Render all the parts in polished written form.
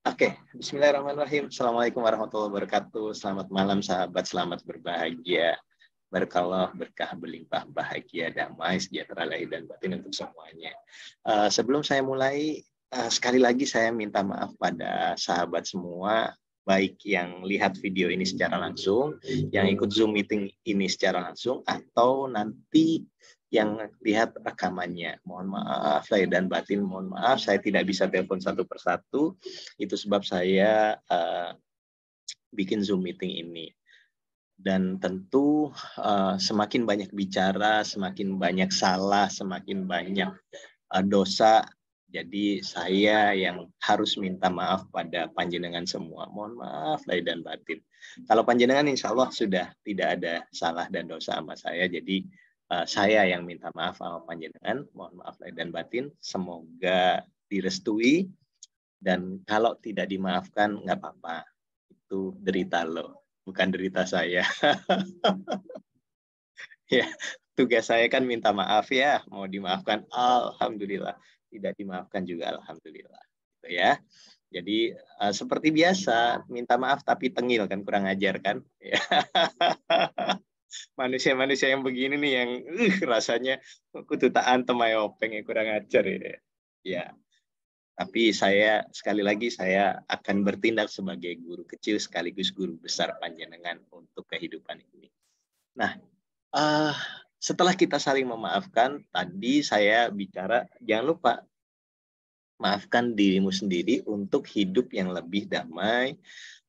Oke, bismillahirrahmanirrahim. Assalamualaikum warahmatullahi wabarakatuh. Selamat malam sahabat, selamat berbahagia. Berkah, berkah, berlimpah, bahagia, damai, sejahtera lahir dan batin untuk semuanya. Sebelum saya mulai, sekali lagi saya minta maaf pada sahabat semua, baik yang lihat video ini secara langsung, yang ikut Zoom meeting ini secara langsung, atau nanti yang lihat rekamannya. Mohon maaf lahir dan batin, mohon maaf saya tidak bisa telepon satu persatu. Itu sebab saya bikin Zoom meeting ini. Dan tentu semakin banyak bicara, semakin banyak salah, semakin banyak dosa. Jadi saya yang harus minta maaf pada panjenengan semua. Mohon maaf lahir dan batin. Kalau panjenengan insya Allah sudah tidak ada salah dan dosa sama saya. Jadi saya yang minta maaf sama panjenengan. Mohon maaf lahir dan batin. Semoga direstui. Dan kalau tidak dimaafkan, nggak apa-apa. Itu derita lo, bukan derita saya. Ya, tugas saya kan minta maaf ya. Mau dimaafkan, alhamdulillah. Tidak dimaafkan juga, alhamdulillah. Gitu ya. Jadi seperti biasa, minta maaf tapi tengil kan, kurang ajar kan. Ya. Manusia-manusia yang begini nih yang rasanya kudu tak antem ayo pengen kurang ajar ya. Ya. Tapi saya sekali lagi saya akan bertindak sebagai guru kecil sekaligus guru besar panjenengan untuk kehidupan ini. Nah, setelah kita saling memaafkan, tadi saya bicara jangan lupa maafkan dirimu sendiri untuk hidup yang lebih damai,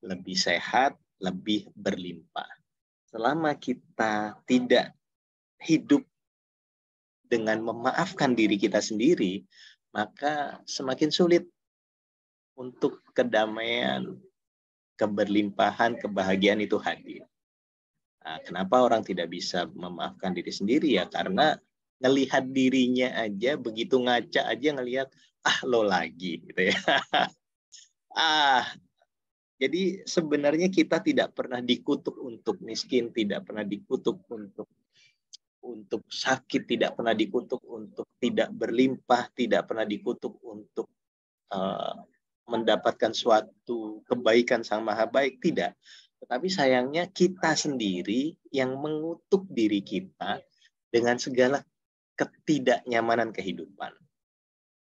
lebih sehat, lebih berlimpah. Selama kita tidak hidup dengan memaafkan diri kita sendiri, maka semakin sulit untuk kedamaian, keberlimpahan, kebahagiaan itu hadir. Nah, kenapa orang tidak bisa memaafkan diri sendiri ya? Karena ngelihat dirinya aja, begitu ngaca aja ngelihat, lo lagi gitu ya. Jadi sebenarnya kita tidak pernah dikutuk untuk miskin, tidak pernah dikutuk untuk sakit, tidak pernah dikutuk untuk tidak berlimpah, tidak pernah dikutuk untuk mendapatkan suatu kebaikan sang maha baik, tidak. Tetapi sayangnya kita sendiri yang mengutuk diri kita dengan segala ketidaknyamanan kehidupan.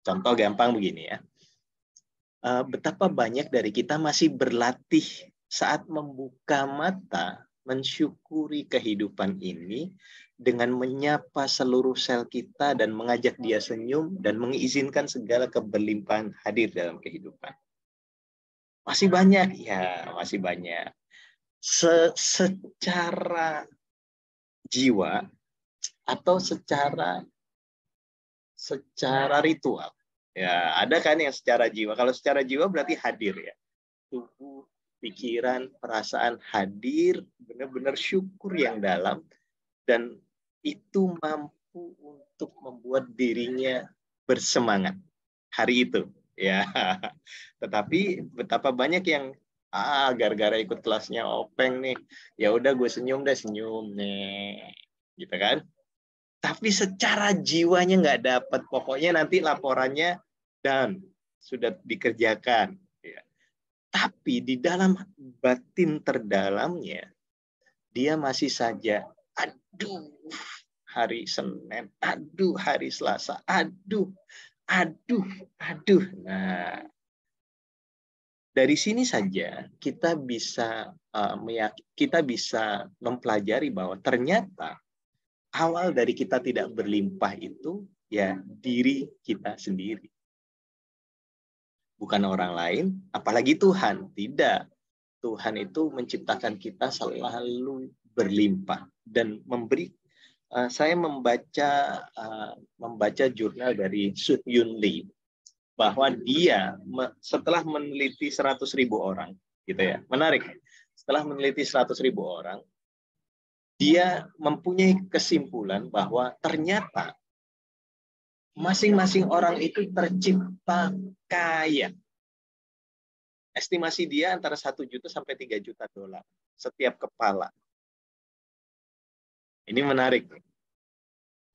Contoh gampang begini ya. Betapa banyak dari kita masih berlatih saat membuka mata, mensyukuri kehidupan ini dengan menyapa seluruh sel kita dan mengajak dia senyum dan mengizinkan segala keberlimpahan hadir dalam kehidupan. Masih banyak, ya masih banyak. Secara jiwa atau secara ritual. Ya, ada kan yang secara jiwa. Kalau secara jiwa berarti hadir ya. Tubuh, pikiran, perasaan hadir, benar-benar syukur yang dalam, dan itu mampu untuk membuat dirinya bersemangat hari itu. Ya, tetapi betapa banyak yang gara-gara ikut kelasnya Openg nih, ya udah gue senyum nih, gitu kan? Tapi secara jiwanya nggak dapat. Pokoknya nanti laporannya dan sudah dikerjakan. Ya. Tapi di dalam batin terdalamnya, dia masih saja, aduh, hari Senin, aduh, hari Selasa, aduh. Nah, dari sini saja kita bisa mempelajari bahwa ternyata awal dari kita tidak berlimpah itu ya diri kita sendiri. Bukan orang lain, apalagi Tuhan. Tidak. Tuhan itu menciptakan kita selalu berlimpah dan memberi. Saya membaca jurnal dari Soo Hyun Lee bahwa dia setelah meneliti 100.000 orang, gitu ya, menarik. Setelah meneliti 100.000 orang, dia mempunyai kesimpulan bahwa ternyata masing-masing orang itu tercipta kaya. Estimasi dia antara 1 juta sampai 3 juta dolar setiap kepala. Ini menarik.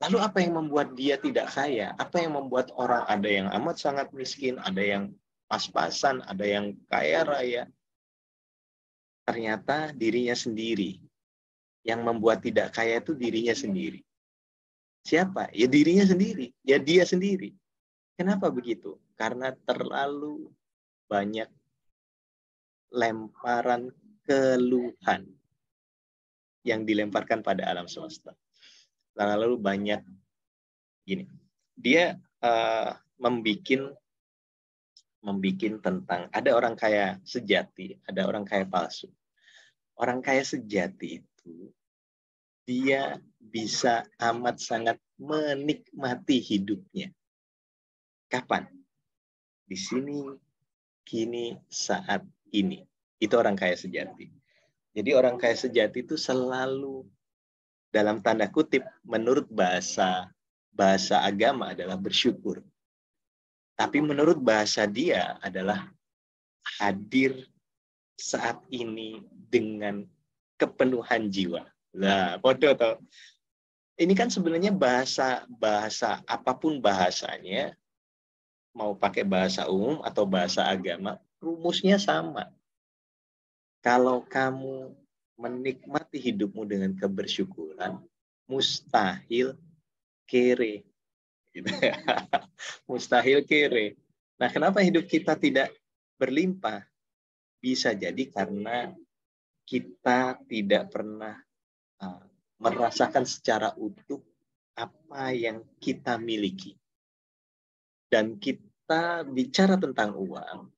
Lalu apa yang membuat dia tidak kaya? Apa yang membuat orang ada yang amat sangat miskin, ada yang pas-pasan, ada yang kaya raya. Ternyata dirinya sendiri. Yang membuat tidak kaya itu dirinya sendiri. Siapa? Ya dirinya sendiri. Ya dia sendiri. Kenapa begitu? Karena terlalu banyak lemparan keluhan yang dilemparkan pada alam semesta. Lalu banyak gini. Dia membikin tentang ada orang kaya sejati, ada orang kaya palsu. Orang kaya sejati itu dia bisa amat sangat menikmati hidupnya. Kapan? Di sini, kini, saat ini. Itu orang kaya sejati. Jadi orang kaya sejati itu selalu dalam tanda kutip menurut bahasa agama adalah bersyukur. Tapi menurut bahasa dia adalah hadir saat ini dengan kepenuhan jiwa. Nah, bodoh toh. Ini kan sebenarnya bahasa apapun bahasanya, mau pakai bahasa umum atau bahasa agama, rumusnya sama. Kalau kamu menikmati hidupmu dengan kebersyukuran, mustahil kere. Gitu. Mustahil kere. Nah, kenapa hidup kita tidak berlimpah? Bisa jadi karena kita tidak pernah merasakan secara utuh apa yang kita miliki. Dan kita bicara tentang uang,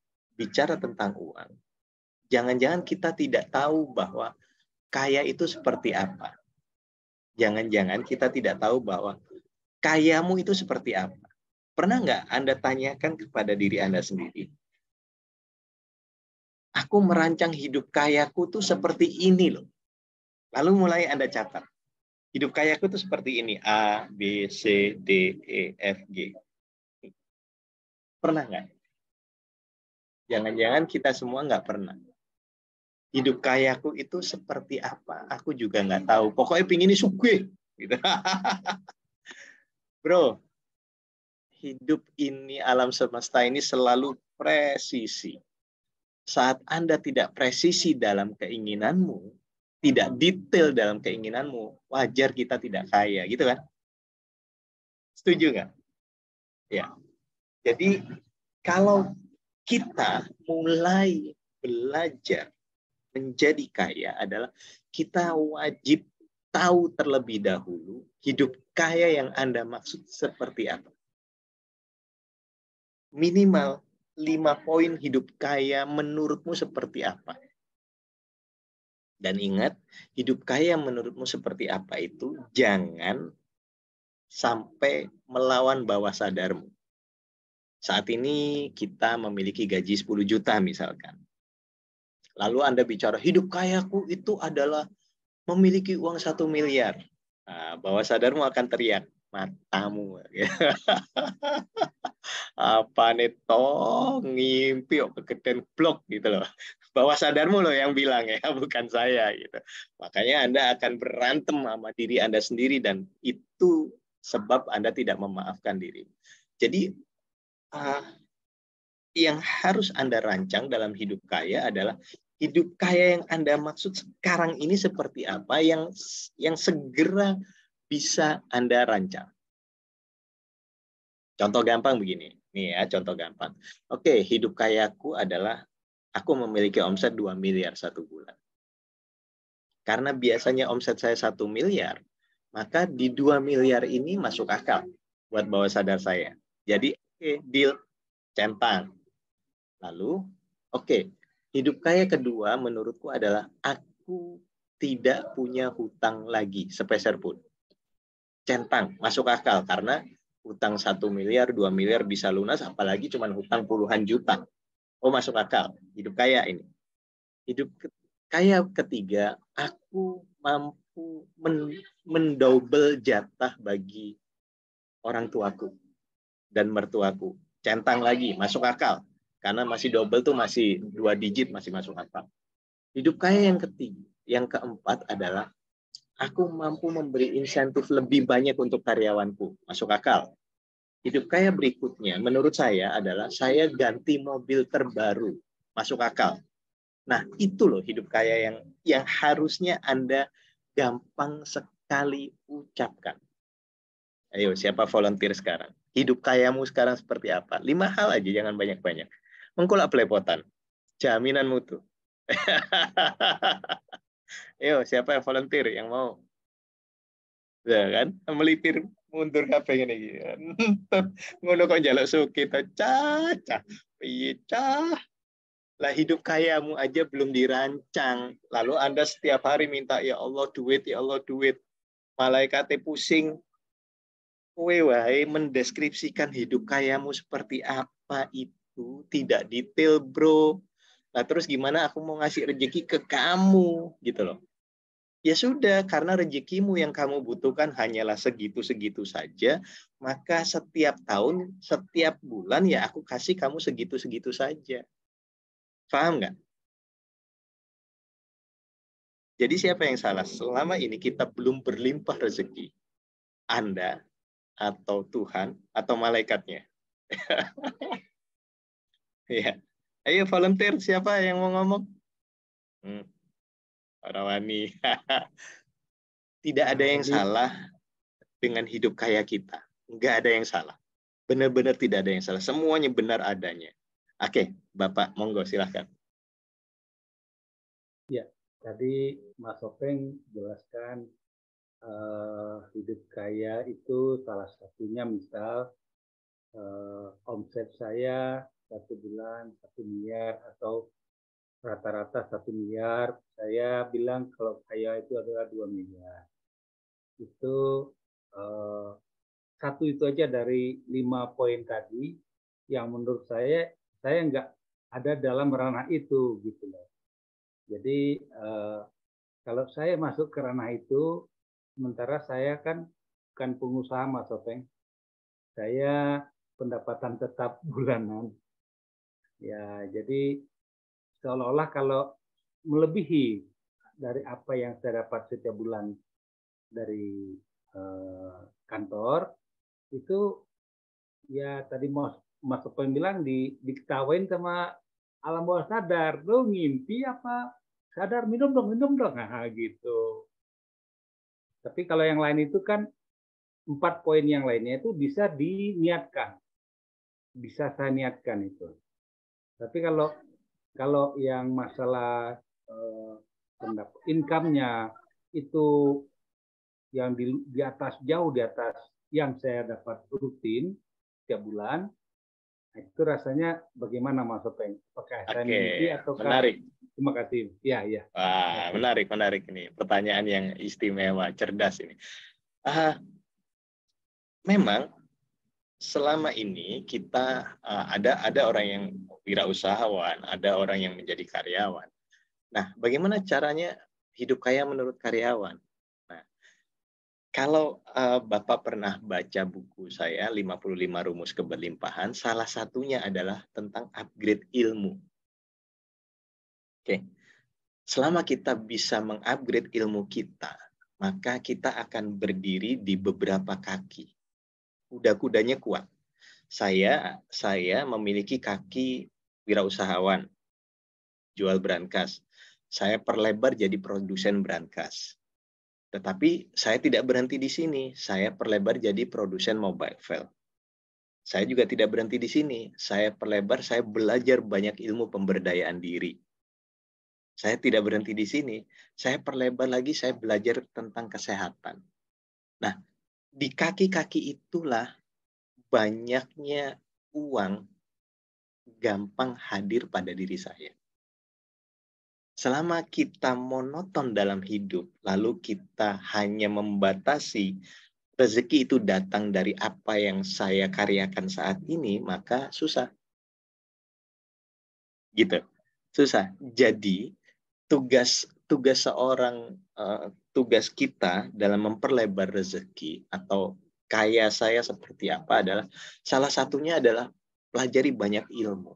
jangan-jangan kita tidak tahu bahwa kaya itu seperti apa. Jangan-jangan kita tidak tahu bahwa kayamu itu seperti apa. Pernah nggak Anda tanyakan kepada diri Anda sendiri? Aku merancang hidup kayaku tuh seperti ini loh. Lalu mulai Anda catat. Hidup kayaku tuh seperti ini. A, B, C, D, E, F, G. Pernah nggak? Jangan-jangan kita semua nggak pernah. Hidup kayaku itu seperti apa? Aku juga nggak tahu. Pokoknya pingin ini suge. Gitu. Bro, hidup ini, alam semesta ini selalu presisi. Saat Anda tidak presisi dalam keinginanmu, tidak detail dalam keinginanmu, wajar kita tidak kaya, gitu kan? Setuju nggak? Ya. Jadi kalau kita mulai belajar menjadi kaya adalah kita wajib tahu terlebih dahulu hidup kaya yang Anda maksud seperti apa. Minimal 5 poin hidup kaya menurutmu seperti apa. Dan ingat, hidup kaya menurutmu seperti apa itu jangan sampai melawan bawah sadarmu. Saat ini kita memiliki gaji 10 juta misalkan. Lalu Anda bicara, hidup kayaku itu adalah memiliki uang 1 miliar. Nah, bawah sadarmu akan teriak, matamu. Apa nih toh ngimpi kok kegedean blok gitu loh. Bawah sadarmu loh yang bilang ya, bukan saya gitu. Makanya Anda akan berantem sama diri Anda sendiri dan itu sebab Anda tidak memaafkan diri. Jadi yang harus Anda rancang dalam hidup kaya adalah hidup kaya yang Anda maksud sekarang ini seperti apa yang segera bisa Anda rancang. Contoh gampang begini. Nih ya, contoh gampang. Oke, hidup kayaku adalah aku memiliki omset 2 miliar satu bulan. Karena biasanya omset saya 1 miliar, maka di 2 miliar ini masuk akal buat bawah sadar saya. Jadi, oke, deal, centang. Lalu, oke, hidup kaya kedua menurutku adalah aku tidak punya hutang lagi sepeser pun. Centang, masuk akal karena hutang 1 miliar, 2 miliar bisa lunas, apalagi cuma hutang puluhan juta. Oh, masuk akal. Hidup kaya ini. Hidup kaya ketiga, aku mampu mendouble jatah bagi orang tuaku dan mertuaku. Centang lagi, masuk akal. Karena masih double tuh masih 2 digit, masih masuk akal. Hidup kaya yang ketiga, yang keempat adalah aku mampu memberi insentif lebih banyak untuk karyawanku. Masuk akal. Hidup kaya berikutnya, menurut saya adalah saya ganti mobil terbaru. Masuk akal. Nah, itu loh hidup kaya yang harusnya Anda gampang sekali ucapkan. Ayo, siapa volunteer sekarang? Hidup kayamu sekarang seperti apa? 5 hal aja, jangan banyak-banyak. Mengkulak pelepotan. Jaminan mutu. Ayo, siapa yang volunteer yang mau? Ya kan? Melipir mundur kabeh ngene iki. Ngono kok njaluk suki to, cah. Piye, cah? Lah hidup kayamu aja belum dirancang. Lalu Anda setiap hari minta, ya Allah duit, ya Allah duit. Malaikatnya pusing. Kowe wae mendeskripsikan hidup kayamu seperti apa itu tidak detail, bro. Nah terus gimana aku mau ngasih rezeki ke kamu gitu loh. Ya sudah, karena rezekimu yang kamu butuhkan hanyalah segitu-segitu saja, maka setiap tahun, setiap bulan ya aku kasih kamu segitu-segitu saja. Paham nggak? Jadi siapa yang salah? Selama ini kita belum berlimpah rezeki. Anda atau Tuhan atau malaikatnya. Ya. Ayo volunteer, siapa yang mau ngomong? Para wani. Tidak ada yang salah dengan hidup kaya kita. Nggak ada yang salah. Benar-benar tidak ada yang salah. Semuanya benar adanya. Oke, Bapak, monggo silahkan. Ya, tadi Mas Sopeng jelaskan hidup kaya itu salah satunya misal omset saya 1 bulan 1 miliar atau rata-rata 1 miliar. Saya bilang kalau kaya itu adalah 2 miliar. Itu satu itu aja dari 5 poin tadi yang menurut saya nggak ada dalam ranah itu gitu loh. Jadi kalau saya masuk ke ranah itu, sementara saya kan bukan pengusaha Mas Sopeng, saya pendapatan tetap bulanan. Ya, jadi seolah-olah kalau melebihi dari apa yang saya dapat setiap bulan dari kantor, itu ya tadi Mas Sopeng bilang diketawain sama alam bawah sadar. Lo ngimpi apa? Sadar, minum dong. Nah, gitu. Tapi kalau yang lain itu kan 4 poin yang lainnya itu bisa diniatkan. Bisa saya niatkan itu. Tapi kalau yang masalah income-nya itu yang di atas, jauh di atas yang saya dapat rutin tiap bulan, itu rasanya bagaimana Mas Sopeng? Apakah saya mimpi atau menarik. Terima kasih. Ya. Wah, menarik ini. Pertanyaan yang istimewa, cerdas ini. Memang selama ini kita ada orang yang wirausahawan, ada orang yang menjadi karyawan. Nah, bagaimana caranya hidup kaya menurut karyawan? Nah, kalau Bapak pernah baca buku saya 55 Rumus Keberlimpahan, salah satunya adalah tentang upgrade ilmu. Oke. Selama kita bisa mengupgrade ilmu kita, maka kita akan berdiri di beberapa kaki. Kuda-kudanya kuat. Saya memiliki kaki wirausahawan, jual brankas. Saya perlebar jadi produsen brankas. Tetapi saya tidak berhenti di sini. Saya perlebar jadi produsen mobile file. Saya juga tidak berhenti di sini. Saya perlebar, saya belajar banyak ilmu pemberdayaan diri. Saya tidak berhenti di sini. Saya perlebar lagi, saya belajar tentang kesehatan. Nah, di kaki-kaki itulah banyaknya uang gampang hadir pada diri saya. Selama kita monoton dalam hidup, lalu kita hanya membatasi rezeki itu datang dari apa yang saya karyakan saat ini, maka susah. Gitu. Susah. Jadi, tugas kita dalam memperlebar rezeki atau kaya saya seperti apa adalah salah satunya adalah pelajari banyak ilmu.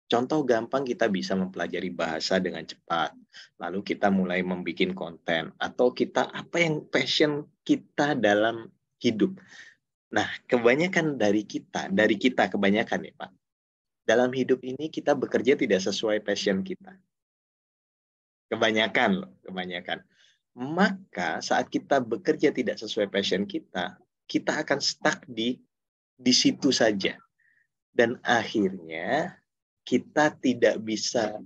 Contoh gampang, kita bisa mempelajari bahasa dengan cepat. Lalu kita mulai membuat konten atau kita apa yang passion kita dalam hidup. Nah, kebanyakan dari kita kebanyakan ya Pak, dalam hidup ini kita bekerja tidak sesuai passion kita. Kebanyakan loh, kebanyakan. Maka saat kita bekerja tidak sesuai passion kita, kita akan stuck di situ saja. Dan akhirnya kita tidak bisa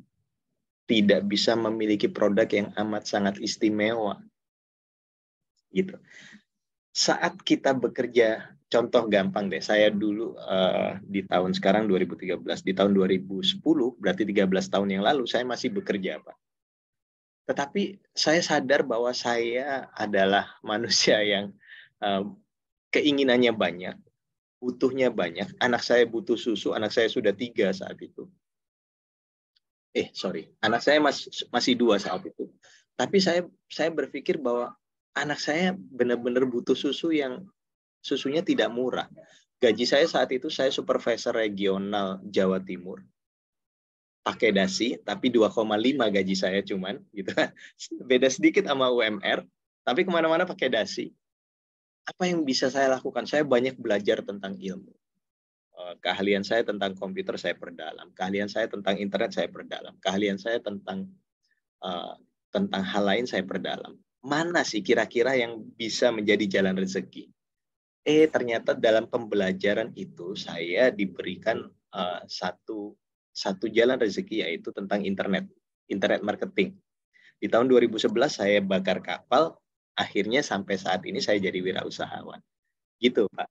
memiliki produk yang amat sangat istimewa. Gitu. Saat kita bekerja, contoh gampang deh, saya dulu di tahun sekarang 2013, di tahun 2010, berarti 13 tahun yang lalu, saya masih bekerja, Pak. Tetapi saya sadar bahwa saya adalah manusia yang keinginannya banyak, butuhnya banyak. Anak saya butuh susu, anak saya sudah 3 saat itu. Anak saya masih 2 saat itu. Tapi saya berpikir bahwa anak saya benar-benar butuh susu yang susunya tidak murah. Gaji saya saat itu, saya supervisor regional Jawa Timur. Pakai dasi, tapi 2,5 gaji saya cuman. Gitu. Beda sedikit sama UMR, tapi kemana-mana pakai dasi. Apa yang bisa saya lakukan? Saya banyak belajar tentang ilmu. Keahlian saya tentang komputer saya perdalam. Keahlian saya tentang internet saya perdalam. Keahlian saya tentang hal lain saya perdalam. Mana sih kira-kira yang bisa menjadi jalan rezeki? Ternyata dalam pembelajaran itu saya diberikan satu jalan rezeki, yaitu tentang internet marketing. Di tahun 2011 saya bakar kapal, akhirnya sampai saat ini saya jadi wirausahawan. Gitu, Pak.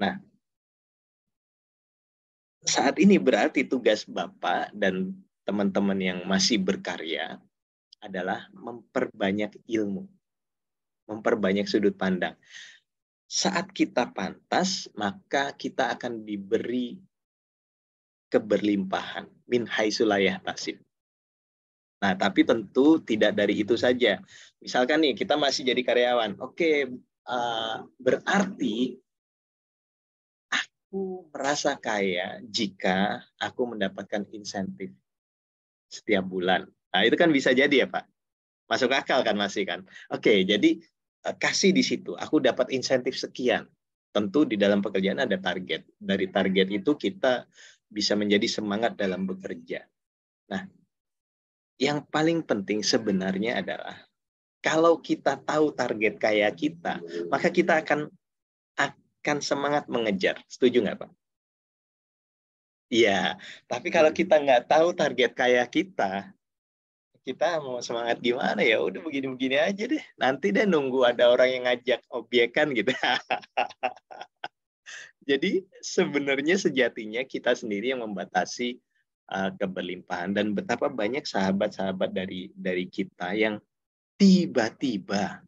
Nah, saat ini berarti tugas Bapak dan teman-teman yang masih berkarya adalah memperbanyak ilmu, memperbanyak sudut pandang. Saat kita pantas, maka kita akan diberi keberlimpahan, min haitsu la yahtasib. Nah, tapi tentu tidak dari itu saja. Misalkan nih, kita masih jadi karyawan. Oke, berarti aku merasa kaya jika aku mendapatkan insentif setiap bulan. Nah, itu kan bisa jadi ya, Pak. Masuk akal kan masih kan. Oke, jadi kasih di situ. Aku dapat insentif sekian. Tentu di dalam pekerjaan ada target. Dari target itu kita bisa menjadi semangat dalam bekerja. Nah, yang paling penting sebenarnya adalah kalau kita tahu target kaya kita, maka kita akan semangat mengejar. Setuju nggak, Pak? Iya, tapi kalau kita nggak tahu target kaya kita mau semangat gimana ya? Udah begini-begini aja deh. Nanti deh nunggu ada orang yang ngajak obyekan gitu. Jadi sebenarnya sejatinya kita sendiri yang membatasi keberlimpahan, dan betapa banyak sahabat-sahabat dari kita yang tiba-tiba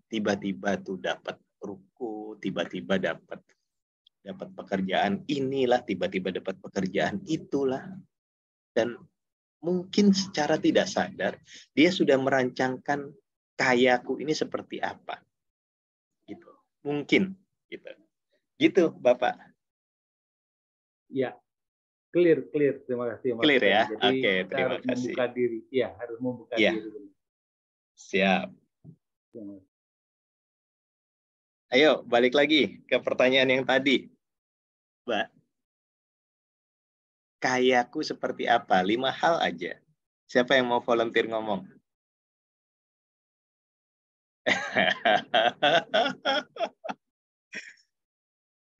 tuh dapat ruko, tiba-tiba dapat pekerjaan inilah, tiba-tiba dapat pekerjaan itulah, dan mungkin secara tidak sadar dia sudah merancangkan kayaku ini seperti apa, gitu. Mungkin gitu Bapak. Ya, clear. Terima kasih, Mas. Clear ya. Jadi Oke, kita terima harus kasih. membuka diri. Ya, harus membuka ya. diri. Siap. Ayo balik lagi ke pertanyaan yang tadi, Mbak. Kayaku seperti apa? 5 hal aja. Siapa yang mau volunteer ngomong?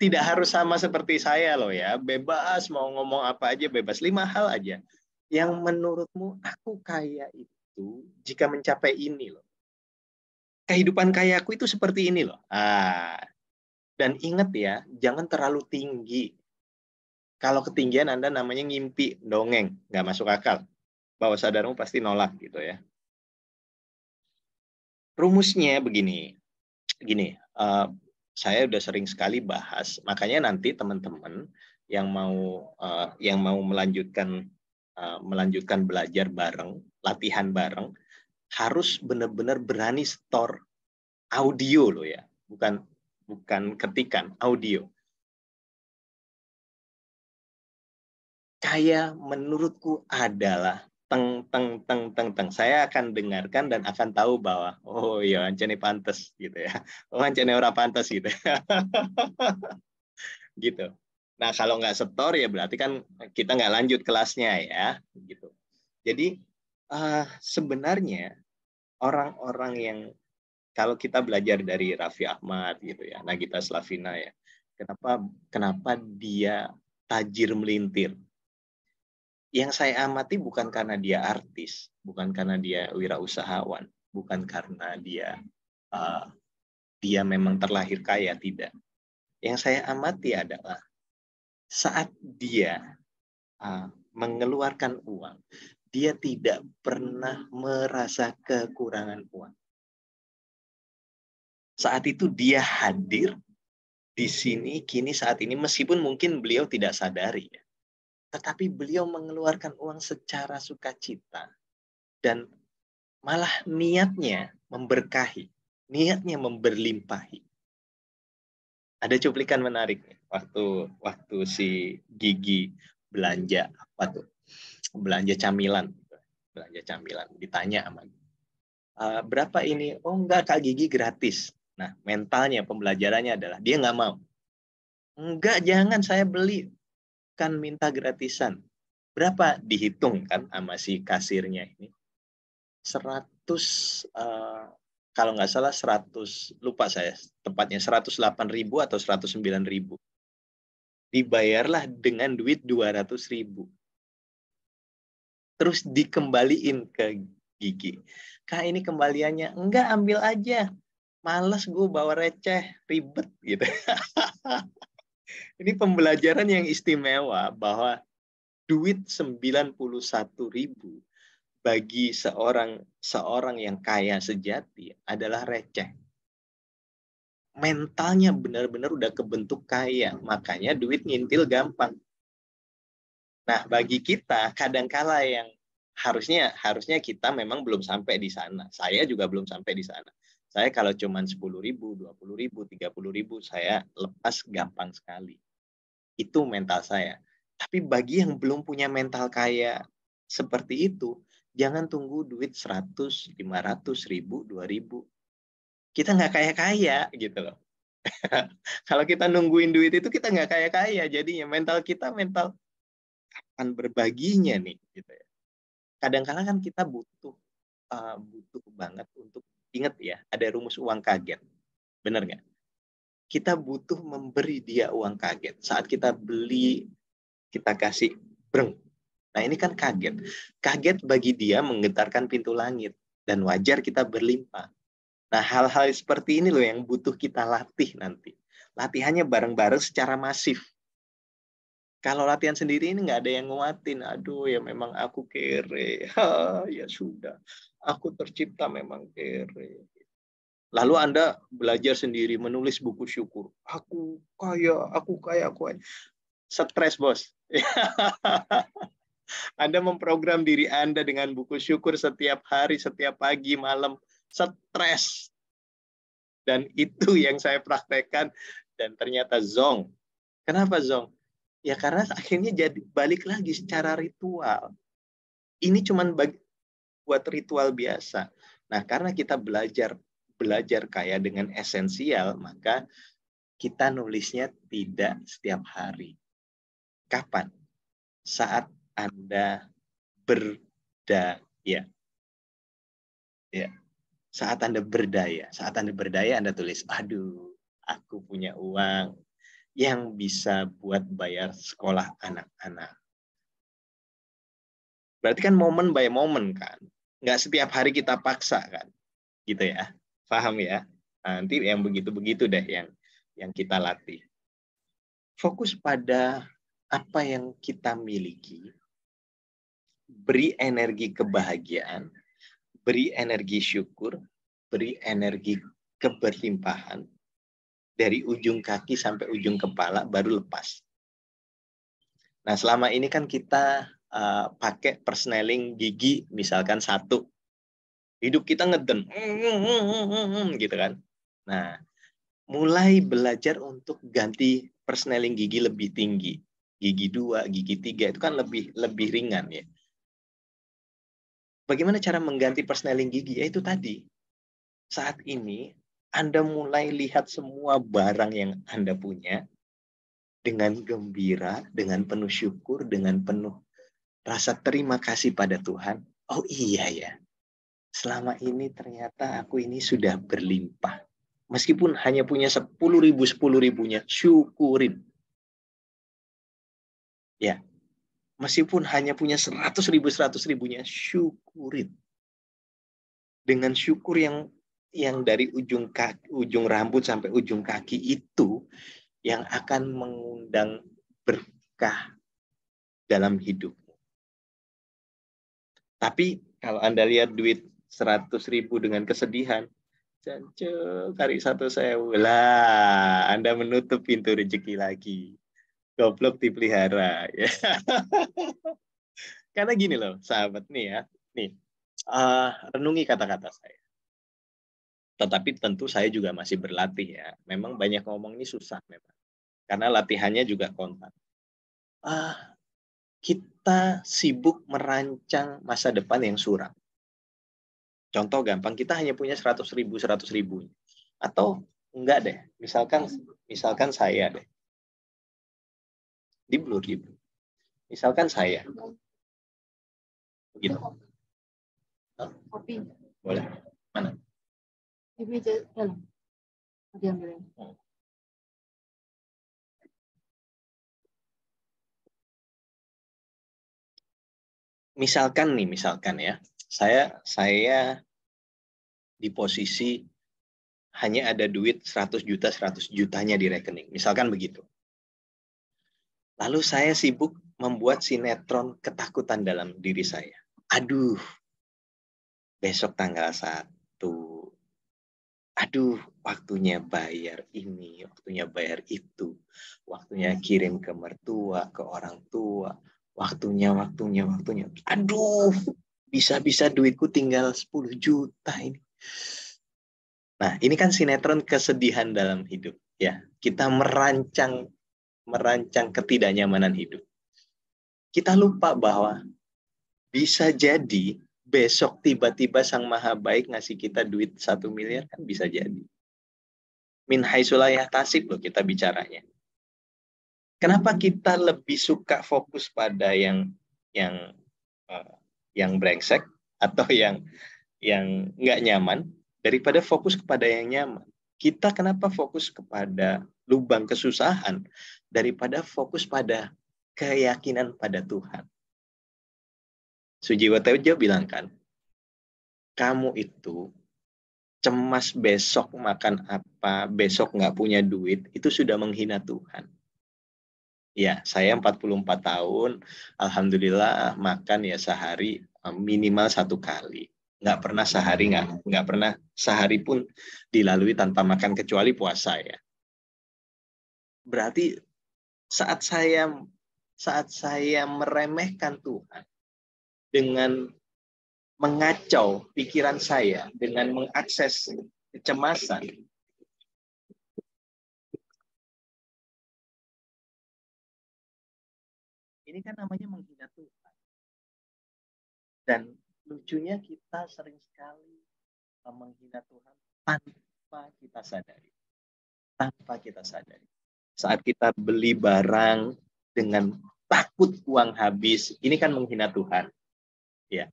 Tidak harus sama seperti saya loh ya. Bebas mau ngomong apa aja, bebas. 5 hal aja. Yang menurutmu aku kaya itu jika mencapai ini loh. Kehidupan kayaku itu seperti ini loh. Dan ingat ya, jangan terlalu tinggi. Kalau ketinggian Anda namanya ngimpi, dongeng, nggak masuk akal. Bawah sadarmu pasti nolak gitu ya. Rumusnya begini, saya udah sering sekali bahas, makanya nanti teman-teman yang mau melanjutkan belajar bareng, latihan bareng, harus benar-benar berani store audio loh ya, bukan ketikan, audio. Kaya menurutku adalah teng. Saya akan dengarkan dan akan tahu bahwa oh iya ancene pantes gitu ya. Oh ancene ora pantes gitu. gitu. Nah, kalau nggak setor ya berarti kan kita nggak lanjut kelasnya ya, gitu. Jadi sebenarnya orang-orang yang kalau kita belajar dari Raffi Ahmad gitu ya, Nagita Slavina ya, kenapa dia tajir melintir? Yang saya amati bukan karena dia artis, bukan karena dia wirausahawan, bukan karena uh, dia memang terlahir kaya, tidak. Yang saya amati adalah saat dia mengeluarkan uang, dia tidak pernah merasa kekurangan uang. Saat itu dia hadir di sini, kini saat ini, meskipun mungkin beliau tidak sadari, ya, tetapi beliau mengeluarkan uang secara sukacita dan malah niatnya memberkahi, niatnya memberlimpahi. Ada cuplikan menarik waktu si Gigi belanja apa tuh? Belanja camilan ditanya sama berapa ini? Oh enggak, Kak Gigi gratis. Nah, mentalnya pembelajarannya adalah dia nggak mau. Enggak, jangan, saya beli, kan minta gratisan. Berapa? Dihitung kan sama si kasirnya ini. 100 kalau nggak salah 100, lupa saya tepatnya 108.000 atau 109.000. Dibayarlah dengan duit 200.000. Terus dikembaliin ke Gigi. Kak, ini kembaliannya. Enggak, ambil aja. Males gue bawa receh, ribet gitu. Ini pembelajaran yang istimewa bahwa duit 91.000 bagi seorang yang kaya sejati adalah receh. Mentalnya benar-benar udah kebentuk kaya, makanya duit ngintil gampang. Nah, bagi kita kadangkala yang harusnya kita memang belum sampai di sana. Saya juga belum sampai di sana. Saya kalau cuma 10.000, 20.000, 30.000 saya lepas gampang sekali. Itu mental saya. Tapi bagi yang belum punya mental kaya seperti itu, jangan tunggu duit 100, 500, 1.000, 2.000. Kita nggak kaya-kaya gitu loh. Kalau kita nungguin duit itu kita nggak kaya-kaya. Jadinya mental kita mental kapan berbaginya nih gitu ya. Kadang-kadang kan kita butuh banget untuk ingat ya, ada rumus uang kaget. Benar nggak? Kita butuh memberi dia uang kaget. Saat kita beli, kita kasih breng. Nah, ini kan kaget. Kaget bagi dia menggetarkan pintu langit. Dan wajar kita berlimpah. Nah, hal-hal seperti ini loh yang butuh kita latih nanti. Latihannya bareng-bareng secara masif. Kalau latihan sendiri ini nggak ada yang nguatin. Aduh, ya memang aku kere. Ya sudah, aku tercipta memang kere. Lalu Anda belajar sendiri, menulis buku syukur. Aku kaya, aku kaya, aku kaya. Stres, bos. Anda memprogram diri Anda dengan buku syukur setiap hari, setiap pagi, malam. Stres. Dan itu yang saya praktekkan. Dan ternyata zong. Kenapa zong? Ya karena akhirnya jadi balik lagi secara ritual. Ini cuma buat ritual biasa. Nah, karena kita belajar kaya dengan esensial, maka kita nulisnya tidak setiap hari. Kapan? Saat Anda berdaya. Ya. Saat Anda berdaya, Anda tulis, aduh, aku punya uang yang bisa buat bayar sekolah anak-anak. Berarti kan momen by momen kan. Nggak setiap hari kita paksa kan. Gitu ya. Paham ya? Nanti yang begitu-begitu deh yang kita latih. Fokus pada apa yang kita miliki. Beri energi kebahagiaan. Beri energi syukur. Beri energi keberlimpahan. Dari ujung kaki sampai ujung kepala baru lepas. Nah, selama ini kan kita pakai persneling gigi misalkan 1. Hidup kita ngeden. Gitu kan. Nah, mulai belajar untuk ganti persneling gigi lebih tinggi. Gigi 2, gigi 3 itu kan lebih ringan ya. Bagaimana cara mengganti persneling gigi? Ya itu tadi. Saat ini Anda mulai lihat semua barang yang Anda punya, dengan gembira, dengan penuh syukur, dengan penuh rasa terima kasih pada Tuhan. Oh iya ya, selama ini ternyata aku ini sudah berlimpah. Meskipun hanya punya 10.000-10.000-nya, syukurin. Ya, meskipun hanya punya 100.000-100.000-nya, syukurin. Dengan syukur yang dari ujung rambut sampai ujung kaki itu yang akan mengundang berkah dalam hidupmu. Tapi kalau Anda lihat duit 100.000 dengan kesedihan, jancuk kari 1.000 lah, Anda menutup pintu rezeki lagi. Goblok dipelihara. Ya. Karena gini loh, sahabat nih ya. Nih, renungi kata-kata saya. Tetapi tentu saya juga masih berlatih ya. Memang banyak ngomong ini susah memang. Karena latihannya juga kontak. Kita sibuk merancang masa depan yang suram. Contoh gampang, kita hanya punya 100.000. Atau enggak deh, misalkan saya deh. Di blur. Misalkan saya. Begitu. Kopi. Boleh. Mana? Di meja dalam. Diambil. Misalkan ya, saya di posisi hanya ada duit 100 jutanya di rekening. Misalkan begitu. Lalu saya sibuk membuat sinetron ketakutan dalam diri saya. Aduh, besok tanggal 1. Aduh, waktunya bayar ini, waktunya bayar itu. Waktunya kirim ke mertua, ke orang tua. Waktunya. Aduh, bisa-bisa duitku tinggal 10 juta ini. Nah, ini kan sinetron kesedihan dalam hidup. Ya, kita merancang ketidaknyamanan hidup. Kita lupa bahwa bisa jadi besok tiba-tiba Sang Maha Baik ngasih kita duit 1 miliar, kan bisa jadi. Min haitsu la yahtasib loh kita bicaranya. Kenapa kita lebih suka fokus pada yang brengsek atau yang nggak nyaman daripada fokus kepada yang nyaman? Kita kenapa fokus kepada lubang kesusahan daripada fokus pada keyakinan pada Tuhan? Sujiwo Tejo bilang kan, kamu itu cemas besok makan apa, besok nggak punya duit, itu sudah menghina Tuhan. Ya, saya 44 tahun, alhamdulillah makan ya sehari minimal 1 kali. Nggak pernah sehari pun dilalui tanpa makan kecuali puasa ya. Berarti saat saya meremehkan Tuhan dengan mengacau pikiran saya, dengan mengakses kecemasan, ini kan namanya menghina Tuhan. Dan lucunya kita sering sekali menghina Tuhan tanpa kita sadari. Saat kita beli barang dengan takut uang habis, ini kan menghina Tuhan. Ya.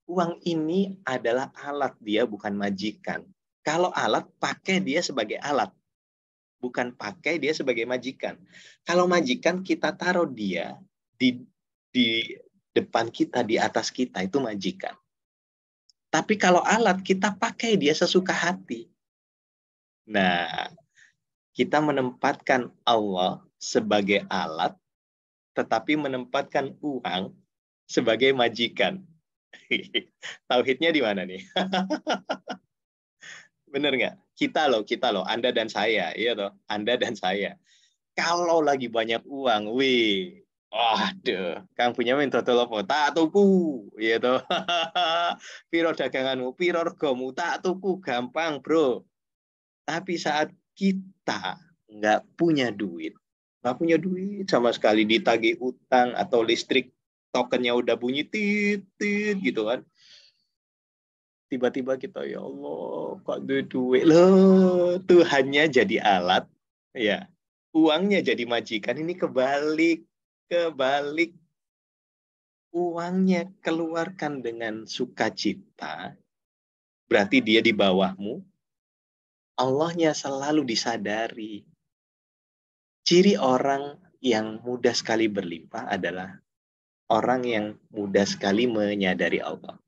Uang ini adalah alat dia, bukan majikan. Kalau alat, pakai dia sebagai alat. Bukan pakai dia sebagai majikan. Kalau majikan, kita taruh dia di depan kita, di atas kita, itu majikan. Tapi kalau alat, kita pakai dia sesuka hati. Nah, kita menempatkan Allah sebagai alat, tetapi menempatkan uang sebagai majikan. Tauhidnya di mana nih? Bener nggak? Kita loh, Anda dan saya, iya toh, Anda dan saya. Kalau lagi banyak uang, aduh, Kang punya minta tolong tak tuku, iya toh. Piro daganganmu, piro regomu, tak tuku, gampang bro. Tapi saat kita nggak punya duit sama sekali, ditagih utang atau listrik tokennya udah bunyi tit gitu kan, tiba-tiba kita, ya Allah kok duit loh, Tuhannya jadi alat, ya, uangnya jadi majikan. Ini kebalik. Uangnya keluarkan dengan sukacita, berarti dia di bawahmu. Allahnya selalu disadari. Ciri orang yang mudah sekali berlimpah adalah orang yang mudah sekali menyadari Allah.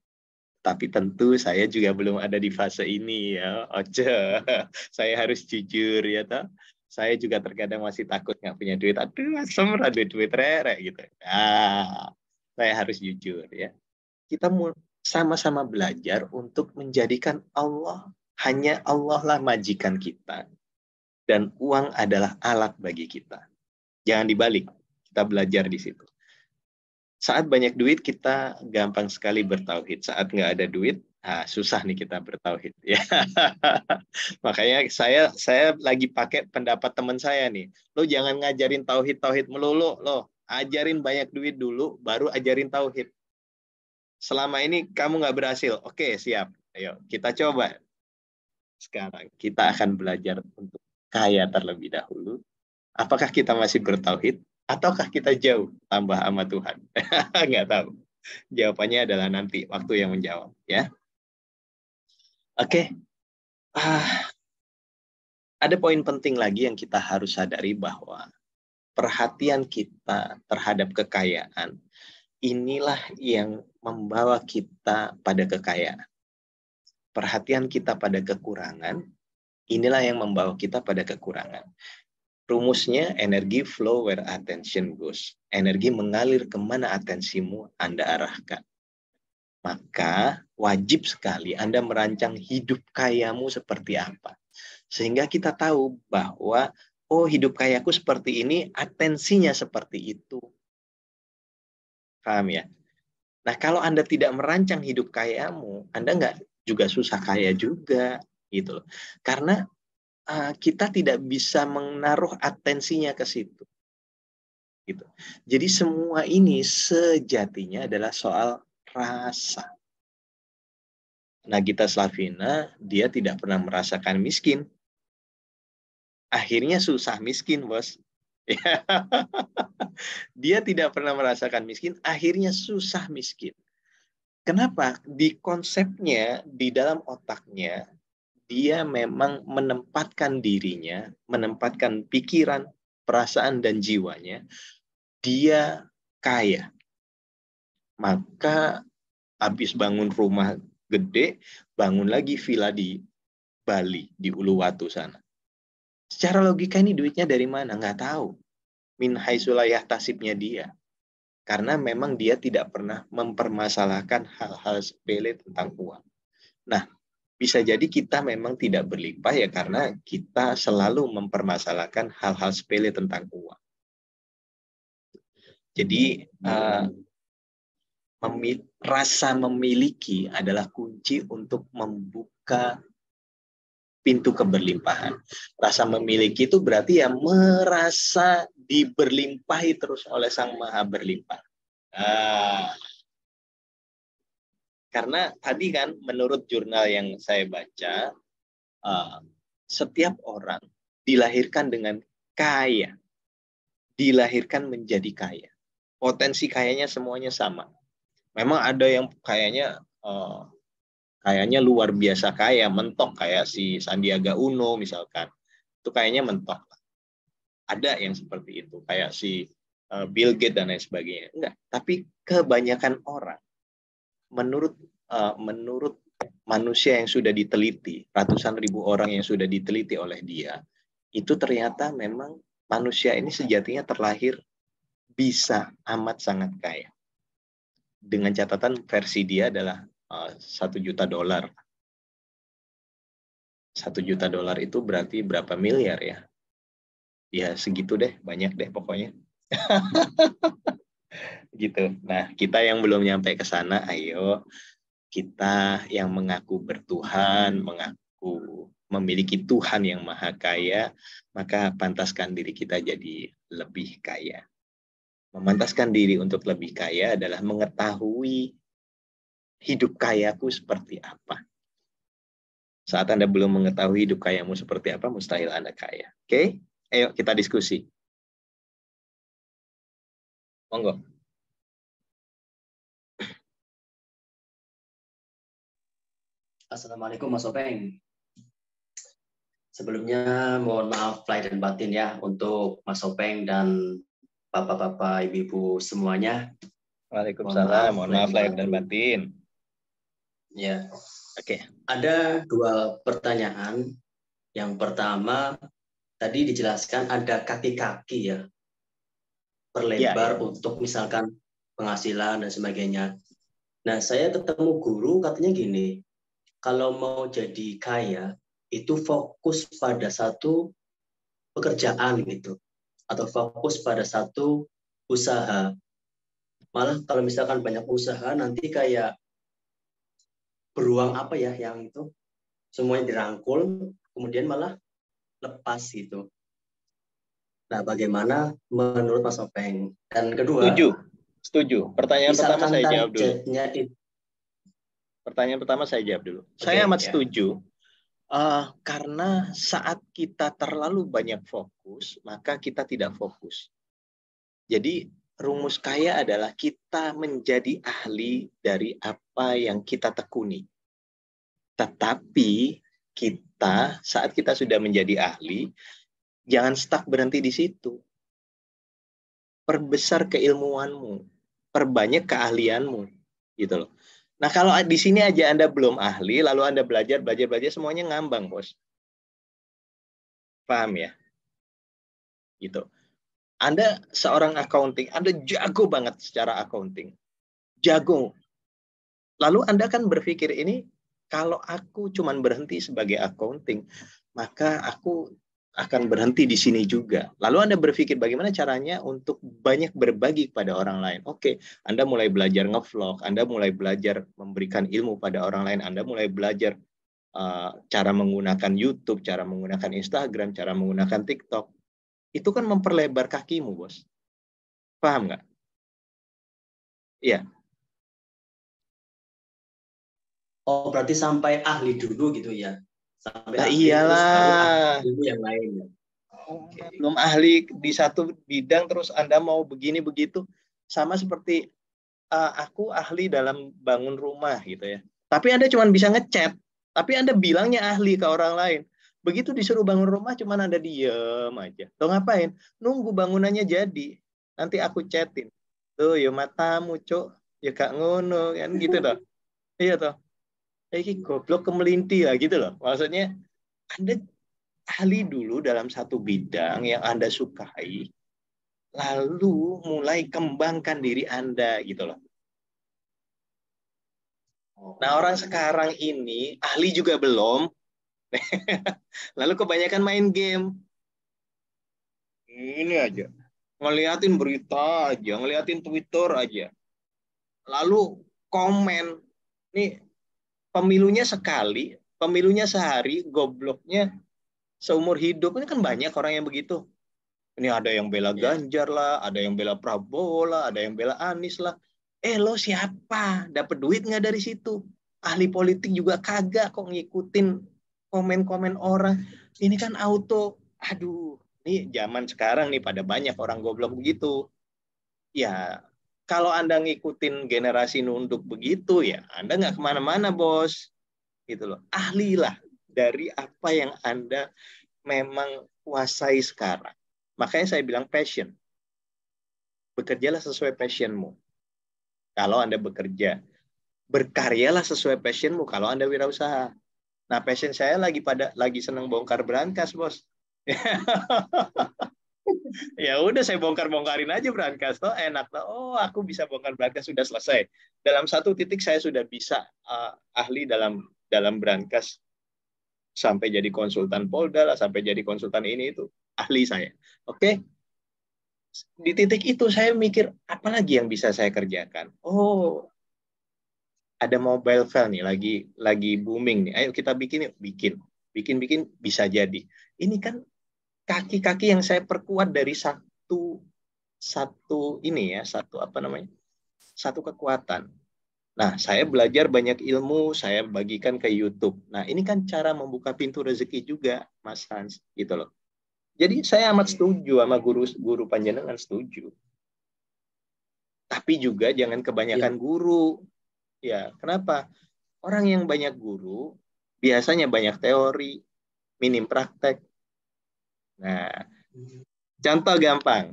Tapi tentu saya juga belum ada di fase ini ya. Oce, saya harus jujur ya toh. Saya juga terkadang masih takut nggak punya duit. Aduh, asem duit rere gitu. Saya harus jujur ya. Kita sama-sama belajar untuk menjadikan Allah, hanya Allah lah majikan kita. Dan uang adalah alat bagi kita. Jangan dibalik. Kita belajar di situ. Saat banyak duit, kita gampang sekali bertauhid. Saat nggak ada duit, susah nih kita bertauhid. Ya. Makanya saya lagi pakai pendapat teman saya nih. Lo jangan ngajarin tauhid melulu. Lo ajarin banyak duit dulu, baru ajarin tauhid. Selama ini kamu nggak berhasil. Oke, siap. Ayo, kita coba. Sekarang kita akan belajar untuk kaya terlebih dahulu. Apakah kita masih bertauhid? Ataukah kita jauh tambah sama Tuhan? Nggak tahu. Jawabannya adalah nanti, waktu yang menjawab. Ya. Oke. Ada poin penting lagi yang kita harus sadari bahwa perhatian kita terhadap kekayaan inilah yang membawa kita pada kekayaan. Perhatian kita pada kekurangan, inilah yang membawa kita pada kekurangan. Rumusnya, energi flow where attention goes. Energi mengalir kemana atensimu Anda arahkan. Maka wajib sekali Anda merancang hidup kayamu seperti apa. Sehingga kita tahu bahwa, oh hidup kayaku seperti ini, atensinya seperti itu. Paham ya? Nah, kalau Anda tidak merancang hidup kayamu, Anda nggak juga susah kaya juga, gitu loh. Karena kita tidak bisa menaruh atensinya ke situ. Gitu. Jadi semua ini sejatinya adalah soal rasa. Nagita Slavina, dia tidak pernah merasakan miskin. Akhirnya susah miskin, bos. Dia tidak pernah merasakan miskin, akhirnya susah miskin. Kenapa? Di konsepnya, di dalam otaknya, dia memang menempatkan dirinya, menempatkan pikiran, perasaan, dan jiwanya, dia kaya. Maka habis bangun rumah gede, bangun lagi villa di Bali, di Uluwatu sana. Secara logika ini duitnya dari mana? Nggak tahu. Min haitsulayah tasibnya dia. Karena memang dia tidak pernah mempermasalahkan hal-hal sepele tentang uang. Nah, bisa jadi kita memang tidak berlimpah ya karena kita selalu mempermasalahkan hal-hal sepele tentang uang. Jadi, rasa memiliki adalah kunci untuk membuka pintu keberlimpahan. Rasa memiliki itu berarti ya merasa diberlimpahi terus oleh Sang Maha Berlimpah. Karena tadi kan menurut jurnal yang saya baca, setiap orang dilahirkan dengan kaya, dilahirkan menjadi kaya. Potensi kayanya semuanya sama. Memang ada yang kayaknya luar biasa kaya, mentok kayak si Sandiaga Uno misalkan. Itu kayaknya mentok. Ada yang seperti itu, kayak si Bill Gates dan lain sebagainya. Enggak, tapi kebanyakan orang menurut manusia yang sudah diteliti, ratusan ribu orang yang sudah diteliti oleh dia, itu ternyata memang manusia ini sejatinya terlahir bisa amat sangat kaya. Dengan catatan versi dia adalah $1 juta. $1 juta itu berarti berapa miliar ya? Ya segitu deh, banyak deh pokoknya. Gitu. Nah, kita yang belum nyampe ke sana, ayo kita yang mengaku bertuhan, mengaku memiliki Tuhan yang maha kaya, maka pantaskan diri kita jadi lebih kaya. Memantaskan diri untuk lebih kaya adalah mengetahui hidup kayaku seperti apa. Saat Anda belum mengetahui hidup kayamu seperti apa, mustahil Anda kaya. Oke? Ayo kita diskusi. Monggo. Assalamualaikum Mas Openg. Sebelumnya mohon maaf lahir dan batin ya untuk Mas Openg dan bapak-bapak, ibu-ibu semuanya. Waalaikumsalam. Mohon maaf lahir dan batin. Ya. Oke. Ada 2 pertanyaan. Yang pertama, tadi dijelaskan ada kaki-kaki ya. Perlebar untuk misalkan penghasilan dan sebagainya. Nah, saya ketemu guru katanya gini, kalau mau jadi kaya, itu fokus pada satu pekerjaan gitu. Atau fokus pada satu usaha. Malah kalau misalkan banyak usaha, nanti kayak beruang apa ya yang itu, semuanya dirangkul, kemudian malah lepas gitu. Nah, bagaimana menurut Mas Openg? Dan kedua, Setuju. Pertanyaan pertama saya jawab dulu. Itu, Pertanyaan pertama saya jawab dulu. Saya amat setuju. Karena saat kita terlalu banyak fokus, maka kita tidak fokus. Jadi rumus kaya adalah kita menjadi ahli dari apa yang kita tekuni. Tetapi kita, saat kita sudah menjadi ahli, jangan stuck berhenti di situ. Perbesar keilmuanmu, perbanyak keahlianmu, gitu loh. Nah, kalau di sini aja Anda belum ahli, lalu Anda belajar, semuanya ngambang, bos. Paham ya? Gitu. Anda seorang accounting, Anda jago banget secara accounting. Jago. Lalu Anda kan berpikir ini, kalau aku cuman berhenti sebagai accounting, maka aku akan berhenti di sini juga. Lalu Anda berpikir bagaimana caranya untuk banyak berbagi kepada orang lain. Oke, Anda mulai belajar nge-vlog, Anda mulai belajar memberikan ilmu pada orang lain, Anda mulai belajar cara menggunakan YouTube, cara menggunakan Instagram, cara menggunakan TikTok. Itu kan memperlebar kakimu, bos. Paham nggak? Iya. Oh, berarti sampai ahli dulu gitu ya? Sampai nah, ahli, iyalah. terus baru ahli yang lain. Okay. Belum ahli di satu bidang, terus Anda mau begini begitu, sama seperti aku ahli dalam bangun rumah gitu ya. Tapi Anda cuma bisa ngecat, tapi Anda bilangnya ahli ke orang lain. Begitu disuruh bangun rumah, cuma Anda diem aja. Tuh ngapain? Nunggu bangunannya jadi. Nanti aku chatin. Tuh, ya matamu, cok. Ya kak ngono, kan gitu toh. Iya toh. Ini goblok kemelinti lah gitu loh. Maksudnya, Anda ahli dulu dalam satu bidang yang Anda sukai, lalu mulai kembangkan diri Anda gitu loh. Nah, orang sekarang ini ahli juga belum, lalu kebanyakan main game. Ini aja, ngeliatin berita aja, ngeliatin Twitter aja. Lalu komen, nih pemilunya sekali, pemilunya sehari, gobloknya seumur hidup. Ini kan banyak orang yang begitu. Ini ada yang bela Ganjar lah, ada yang bela Prabowo lah, ada yang bela Anies lah. Lo siapa? Dapat duit nggak dari situ? Ahli politik juga kagak kok ngikutin komen-komen orang. Ini kan auto. Aduh, ini zaman sekarang nih pada banyak orang goblok begitu. Ya, kalau Anda ngikutin generasi nunduk begitu ya, Anda nggak kemana-mana, bos. Gitu loh. Ahlilah dari apa yang Anda memang kuasai sekarang. Makanya saya bilang passion. Bekerjalah sesuai passionmu. Kalau Anda bekerja. Berkaryalah sesuai passionmu kalau Anda wirausaha. Nah, passion saya lagi senang bongkar berangkas, bos. Ya udah saya bongkarin aja berangkas. Toh enak. Oh, aku bisa bongkar berangkas, sudah selesai. Dalam satu titik saya sudah bisa ahli dalam berangkas. Sampai jadi konsultan Polda lah, sampai jadi konsultan ini itu ahli saya. Oke? Di titik itu saya mikir apa lagi yang bisa saya kerjakan. Oh, ada mobile file nih lagi booming nih. Ayo kita bikin yuk, bikin bisa jadi. Ini kan kaki-kaki yang saya perkuat dari satu ini ya, satu kekuatan. Nah, saya belajar banyak ilmu, saya bagikan ke YouTube. Nah, ini kan cara membuka pintu rezeki juga, Mas Hans, gitu loh. Jadi saya amat setuju sama guru panjenengan, setuju. Tapi juga jangan kebanyakan guru. Ya, kenapa? Orang yang banyak guru biasanya banyak teori, minim praktek. Nah, contoh gampang.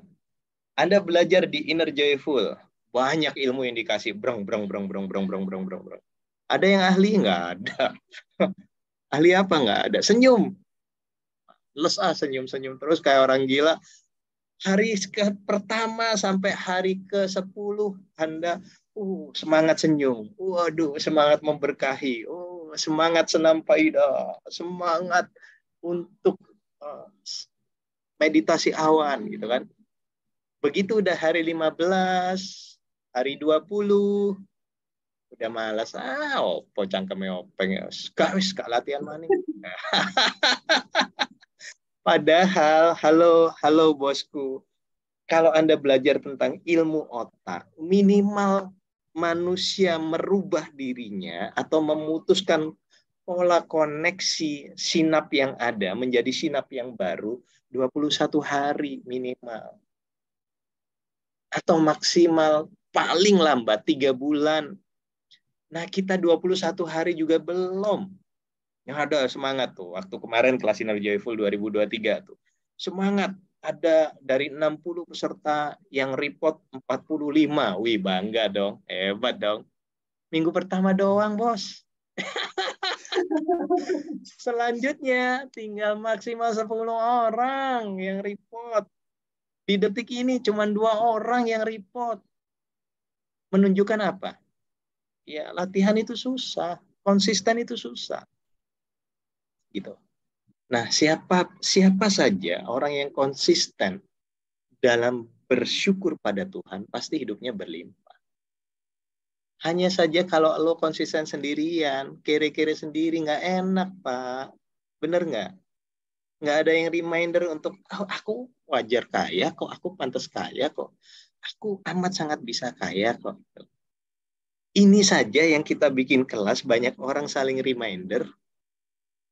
Anda belajar di Inner Joyful, banyak ilmu yang dikasih, brong. Ada yang ahli? Nggak ada. Ahli apa? Nggak ada. Senyum. Senyum terus kayak orang gila. Hari pertama sampai hari ke-10 Anda semangat senyum. Waduh, semangat memberkahi. Semangat senam faidah. Semangat untuk meditasi awan gitu kan. Begitu udah hari 15, hari 20, udah malas. Opo cangkeme openg ya. Wis gak latihan maning. Padahal, halo bosku, kalau Anda belajar tentang ilmu otak, minimal manusia merubah dirinya atau memutuskan pola koneksi sinap yang ada menjadi sinap yang baru 21 hari minimal. Atau maksimal paling lambat 3 bulan. Nah, kita 21 hari juga belum. Yang ada semangat tuh. Waktu kemarin kelas Inner Joyful 2023 tuh. Semangat. Ada dari 60 peserta yang report 45. Wih, bangga dong. Hebat dong. Minggu pertama doang, bos. Selanjutnya tinggal maksimal 10 orang yang report. Di detik ini cuma 2 orang yang report. Menunjukkan apa? Ya, latihan itu susah. Konsisten itu susah. Gitu. Nah, siapa saja orang yang konsisten dalam bersyukur pada Tuhan, pasti hidupnya berlimpah. Hanya saja kalau lo konsisten sendirian, kere-kere sendiri, nggak enak, Pak. Bener nggak? Nggak ada yang reminder untuk, aku wajar kaya kok, aku pantas kaya kok, aku amat sangat bisa kaya kok. Ini saja yang kita bikin kelas, banyak orang saling reminder,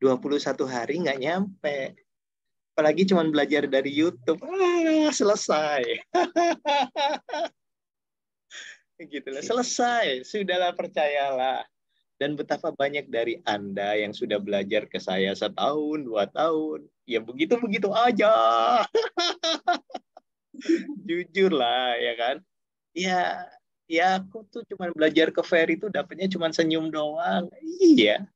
21 hari nggak nyampe. Apalagi cuma belajar dari YouTube. Selesai. Gitulah, selesai. Sudahlah, percayalah. Dan betapa banyak dari Anda yang sudah belajar ke saya 1 tahun, 2 tahun. Ya begitu-begitu aja. Jujur lah, ya kan? Ya aku tuh cuma belajar ke Ferry itu dapetnya cuma senyum doang. Iya.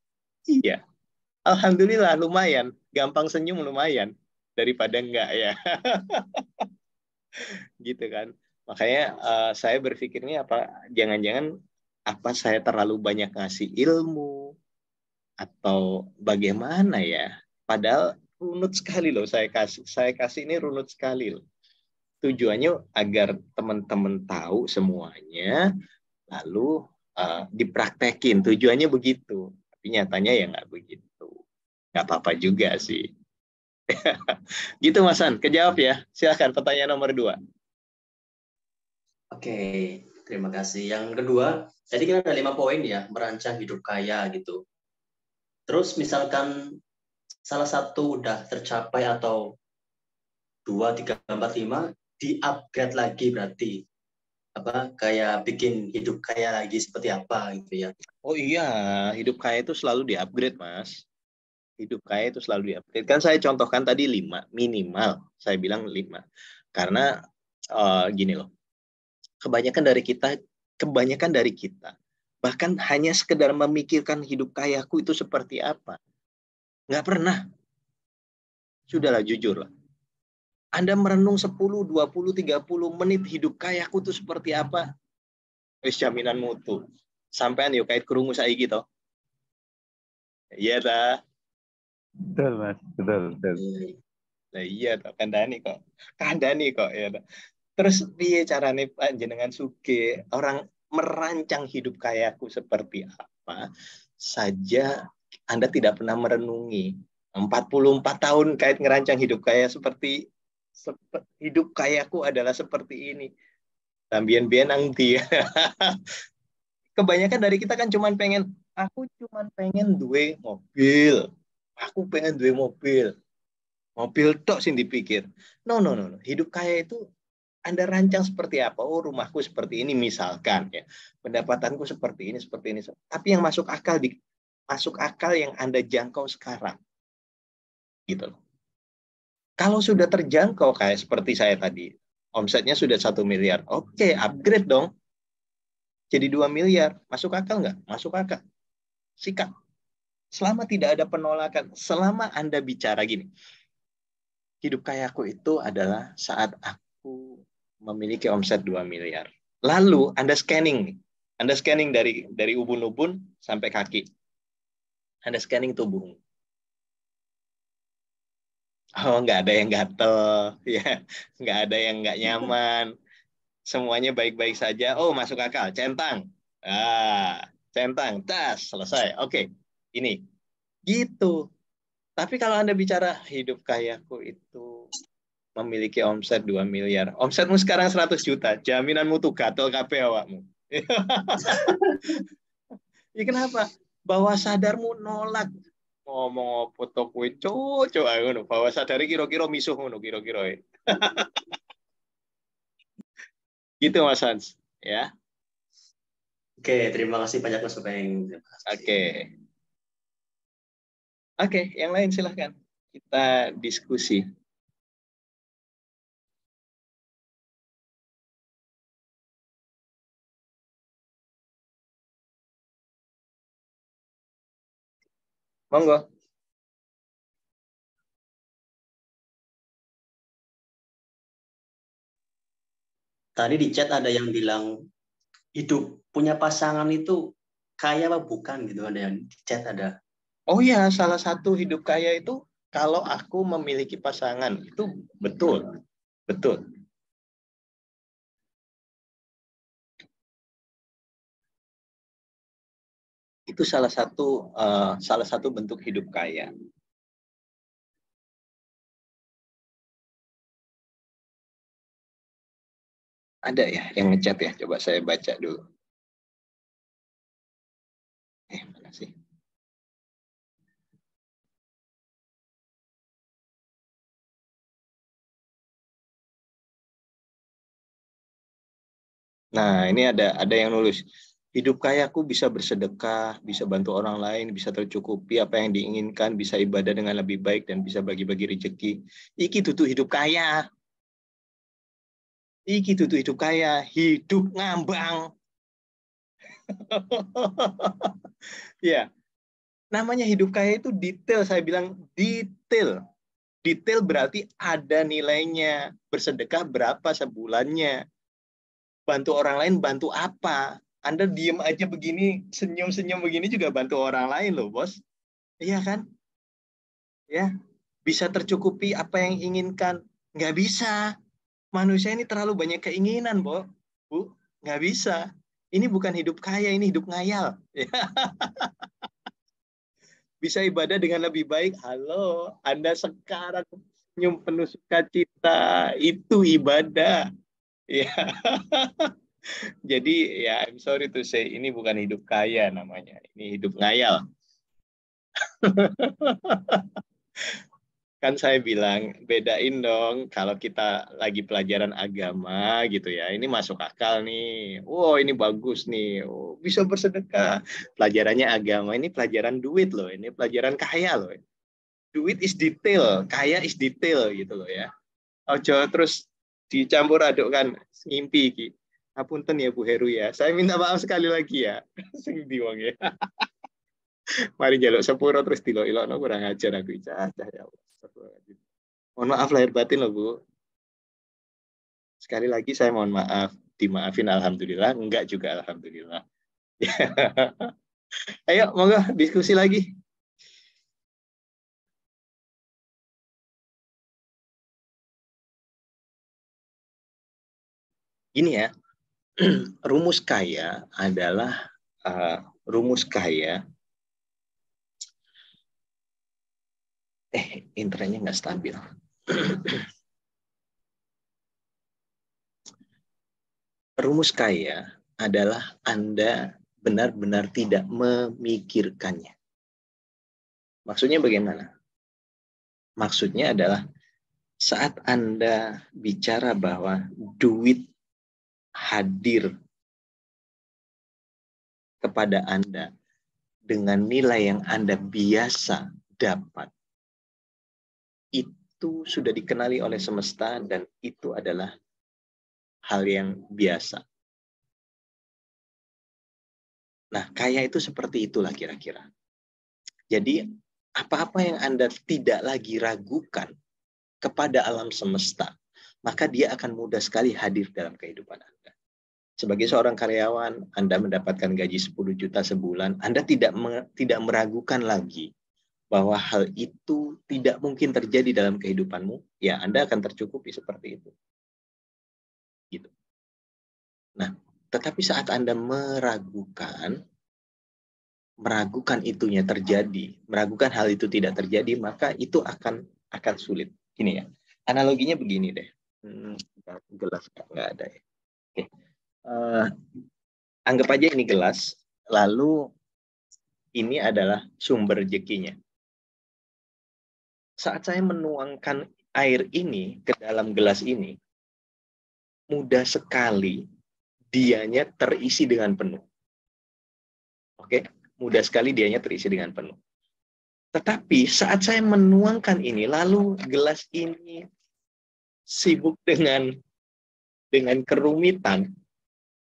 Alhamdulillah lumayan. Gampang senyum lumayan. Daripada enggak ya. Gitu kan. Makanya saya berpikirnya jangan-jangan apa saya terlalu banyak ngasih ilmu atau bagaimana ya. Padahal runut sekali loh saya kasih ini runut sekali loh. Tujuannya agar teman-teman tahu semuanya lalu dipraktekin. Tujuannya begitu. Tapi nyatanya ya nggak begitu. Nggak apa-apa juga sih. Gitu Mas An, kejawab ya. Silakan pertanyaan nomor 2. Oke, terima kasih. Yang kedua, tadi kan ada 5 poin ya, merancang hidup kaya gitu. Terus misalkan salah satu udah tercapai atau 2, 3, 4, 5, di-upgrade lagi berarti. Kayak bikin hidup kaya lagi seperti apa gitu ya. Oh iya, hidup kaya itu selalu di-upgrade, Mas. Hidup kaya itu selalu di-upgrade. Kan saya contohkan tadi 5, minimal. Saya bilang 5. Karena gini loh. Kebanyakan dari kita bahkan hanya sekedar memikirkan hidup kayaku itu seperti apa. Nggak pernah. Sudahlah, jujur lah. Anda merenung 10, 20, 30 menit hidup kayaku itu seperti apa? Wis jaminan mutu. Sampean yuk kait kerungu saiki to. Iya ta? Betul, Mas. Betul. Nah, iya toh, kandani kok ya. Terus piye carane panjenengan sugih orang merancang hidup kayaku seperti apa saja Anda tidak pernah merenungi. 44 tahun kait ngerancang hidup kaya seperti hidup kayaku adalah seperti ini. Tambien-bien angti. Kebanyakan dari kita kan aku cuman pengen duwe mobil. Aku pengen duwe mobil. Mobil tok sih dipikir. No. Hidup kaya itu Anda rancang seperti apa? Oh, rumahku seperti ini misalkan ya. Pendapatanku seperti ini. Tapi yang masuk akal yang Anda jangkau sekarang. Gitu loh. Kalau sudah terjangkau kayak seperti saya tadi, omsetnya sudah 1 miliar. Oke, upgrade dong. Jadi 2 miliar. Masuk akal nggak? Masuk akal. Sikat. Selama tidak ada penolakan, selama Anda bicara gini, hidup kayaku itu adalah saat aku memiliki omset 2 miliar. Lalu Anda scanning nih. Anda scanning dari ubun-ubun sampai kaki. Anda scanning tubuhmu. Oh, nggak ada yang gatel, ya, nggak ada yang nggak nyaman. Semuanya baik-baik saja. Oh, masuk akal. Centang. Centang. Tas. Selesai. Oke. Ini. Gitu. Tapi kalau Anda bicara hidup kayaku itu memiliki omset 2 miliar. Omsetmu sekarang 100 juta. Jaminanmu tuh gatel kabeh awakmu. Ya kenapa? Bawah sadarmu nolak. Ngomong apa to kowe cocok ngono. Bawah sadare kira-kira misuh ngono kira-kira. Gitu Mas Hans, ya. Oke, terima kasih banyak Mas Openg. Oke, yang lain silahkan. Kita diskusi. Monggo. Tadi di chat ada yang bilang hidup punya pasangan itu kaya apa bukan gitu, ada yang di chat ada. Oh ya, salah satu hidup kaya itu kalau aku memiliki pasangan. Itu betul. Betul. Itu salah satu bentuk hidup kaya. Ada ya yang ngechat ya? Coba saya baca dulu. Mana sih? Nah, ini ada yang nulis. Hidup kayaku bisa bersedekah, bisa bantu orang lain, bisa tercukupi apa yang diinginkan, bisa ibadah dengan lebih baik, dan bisa bagi-bagi rezeki. Iki tutu hidup kaya. Iki tutu hidup kaya. Hidup ngambang. Ya, namanya hidup kaya itu detail. Saya bilang detail. Detail berarti ada nilainya. Bersedekah berapa sebulannya. Bantu orang lain bantu apa? Anda diem aja begini, senyum-senyum begini juga bantu orang lain loh, Bos. Iya kan? Ya, bisa tercukupi apa yang inginkan. Nggak bisa. Manusia ini terlalu banyak keinginan, Bu. Nggak bisa. Ini bukan hidup kaya, ini hidup ngayal. Bisa ibadah dengan lebih baik. Halo, Anda sekarang senyum penuh sukacita. Itu ibadah. Ya. Jadi ya, I'm sorry to say, ini bukan hidup kaya namanya. Ini hidup ngayal. Kan saya bilang, bedain dong kalau kita lagi pelajaran agama gitu ya. Ini masuk akal nih. Wow, ini bagus nih. Oh, bisa bersedekah. Pelajarannya agama. Ini pelajaran duit loh. Ini pelajaran kaya loh. Duit is detail. Kaya is detail gitu loh ya. Ojo terus dicampur adukkan ngimpi iki. Apunten ya Bu Heru ya. Saya minta maaf sekali lagi ya. Sing diwong ya. Mari jaluk sepuro terus dilok-ilokno kurang ajar aku ya Allah. Mohon maaf lahir batin loh Bu. Sekali lagi saya mohon maaf. Dimaafin alhamdulillah, enggak juga alhamdulillah. Ayo monggo diskusi lagi. Ini ya. Rumus kaya adalah rumus kaya. Internetnya nggak stabil. Rumus kaya adalah Anda benar-benar tidak memikirkannya. Maksudnya bagaimana? Maksudnya adalah saat Anda bicara bahwa duit hadir kepada Anda dengan nilai yang Anda biasa dapat, itu sudah dikenali oleh semesta dan itu adalah hal yang biasa. Nah, kaya itu seperti itulah kira-kira. Jadi, apa-apa yang Anda tidak lagi ragukan kepada alam semesta, maka dia akan mudah sekali hadir dalam kehidupan Anda. Sebagai seorang karyawan, Anda mendapatkan gaji 10 juta sebulan, Anda tidak meragukan lagi bahwa hal itu tidak mungkin terjadi dalam kehidupanmu, ya Anda akan tercukupi seperti itu. Gitu. Nah, tetapi saat Anda meragukan itunya terjadi, meragukan hal itu tidak terjadi, maka itu akan sulit. Gini ya, analoginya begini deh. Gelas nggak ada ya. Oke. Anggap aja ini gelas, lalu ini adalah sumber rezekinya. Saat saya menuangkan air ini ke dalam gelas ini, mudah sekali dianya terisi dengan penuh. Oke, mudah sekali dianya terisi dengan penuh. Tetapi saat saya menuangkan ini, lalu gelas ini sibuk dengan kerumitan,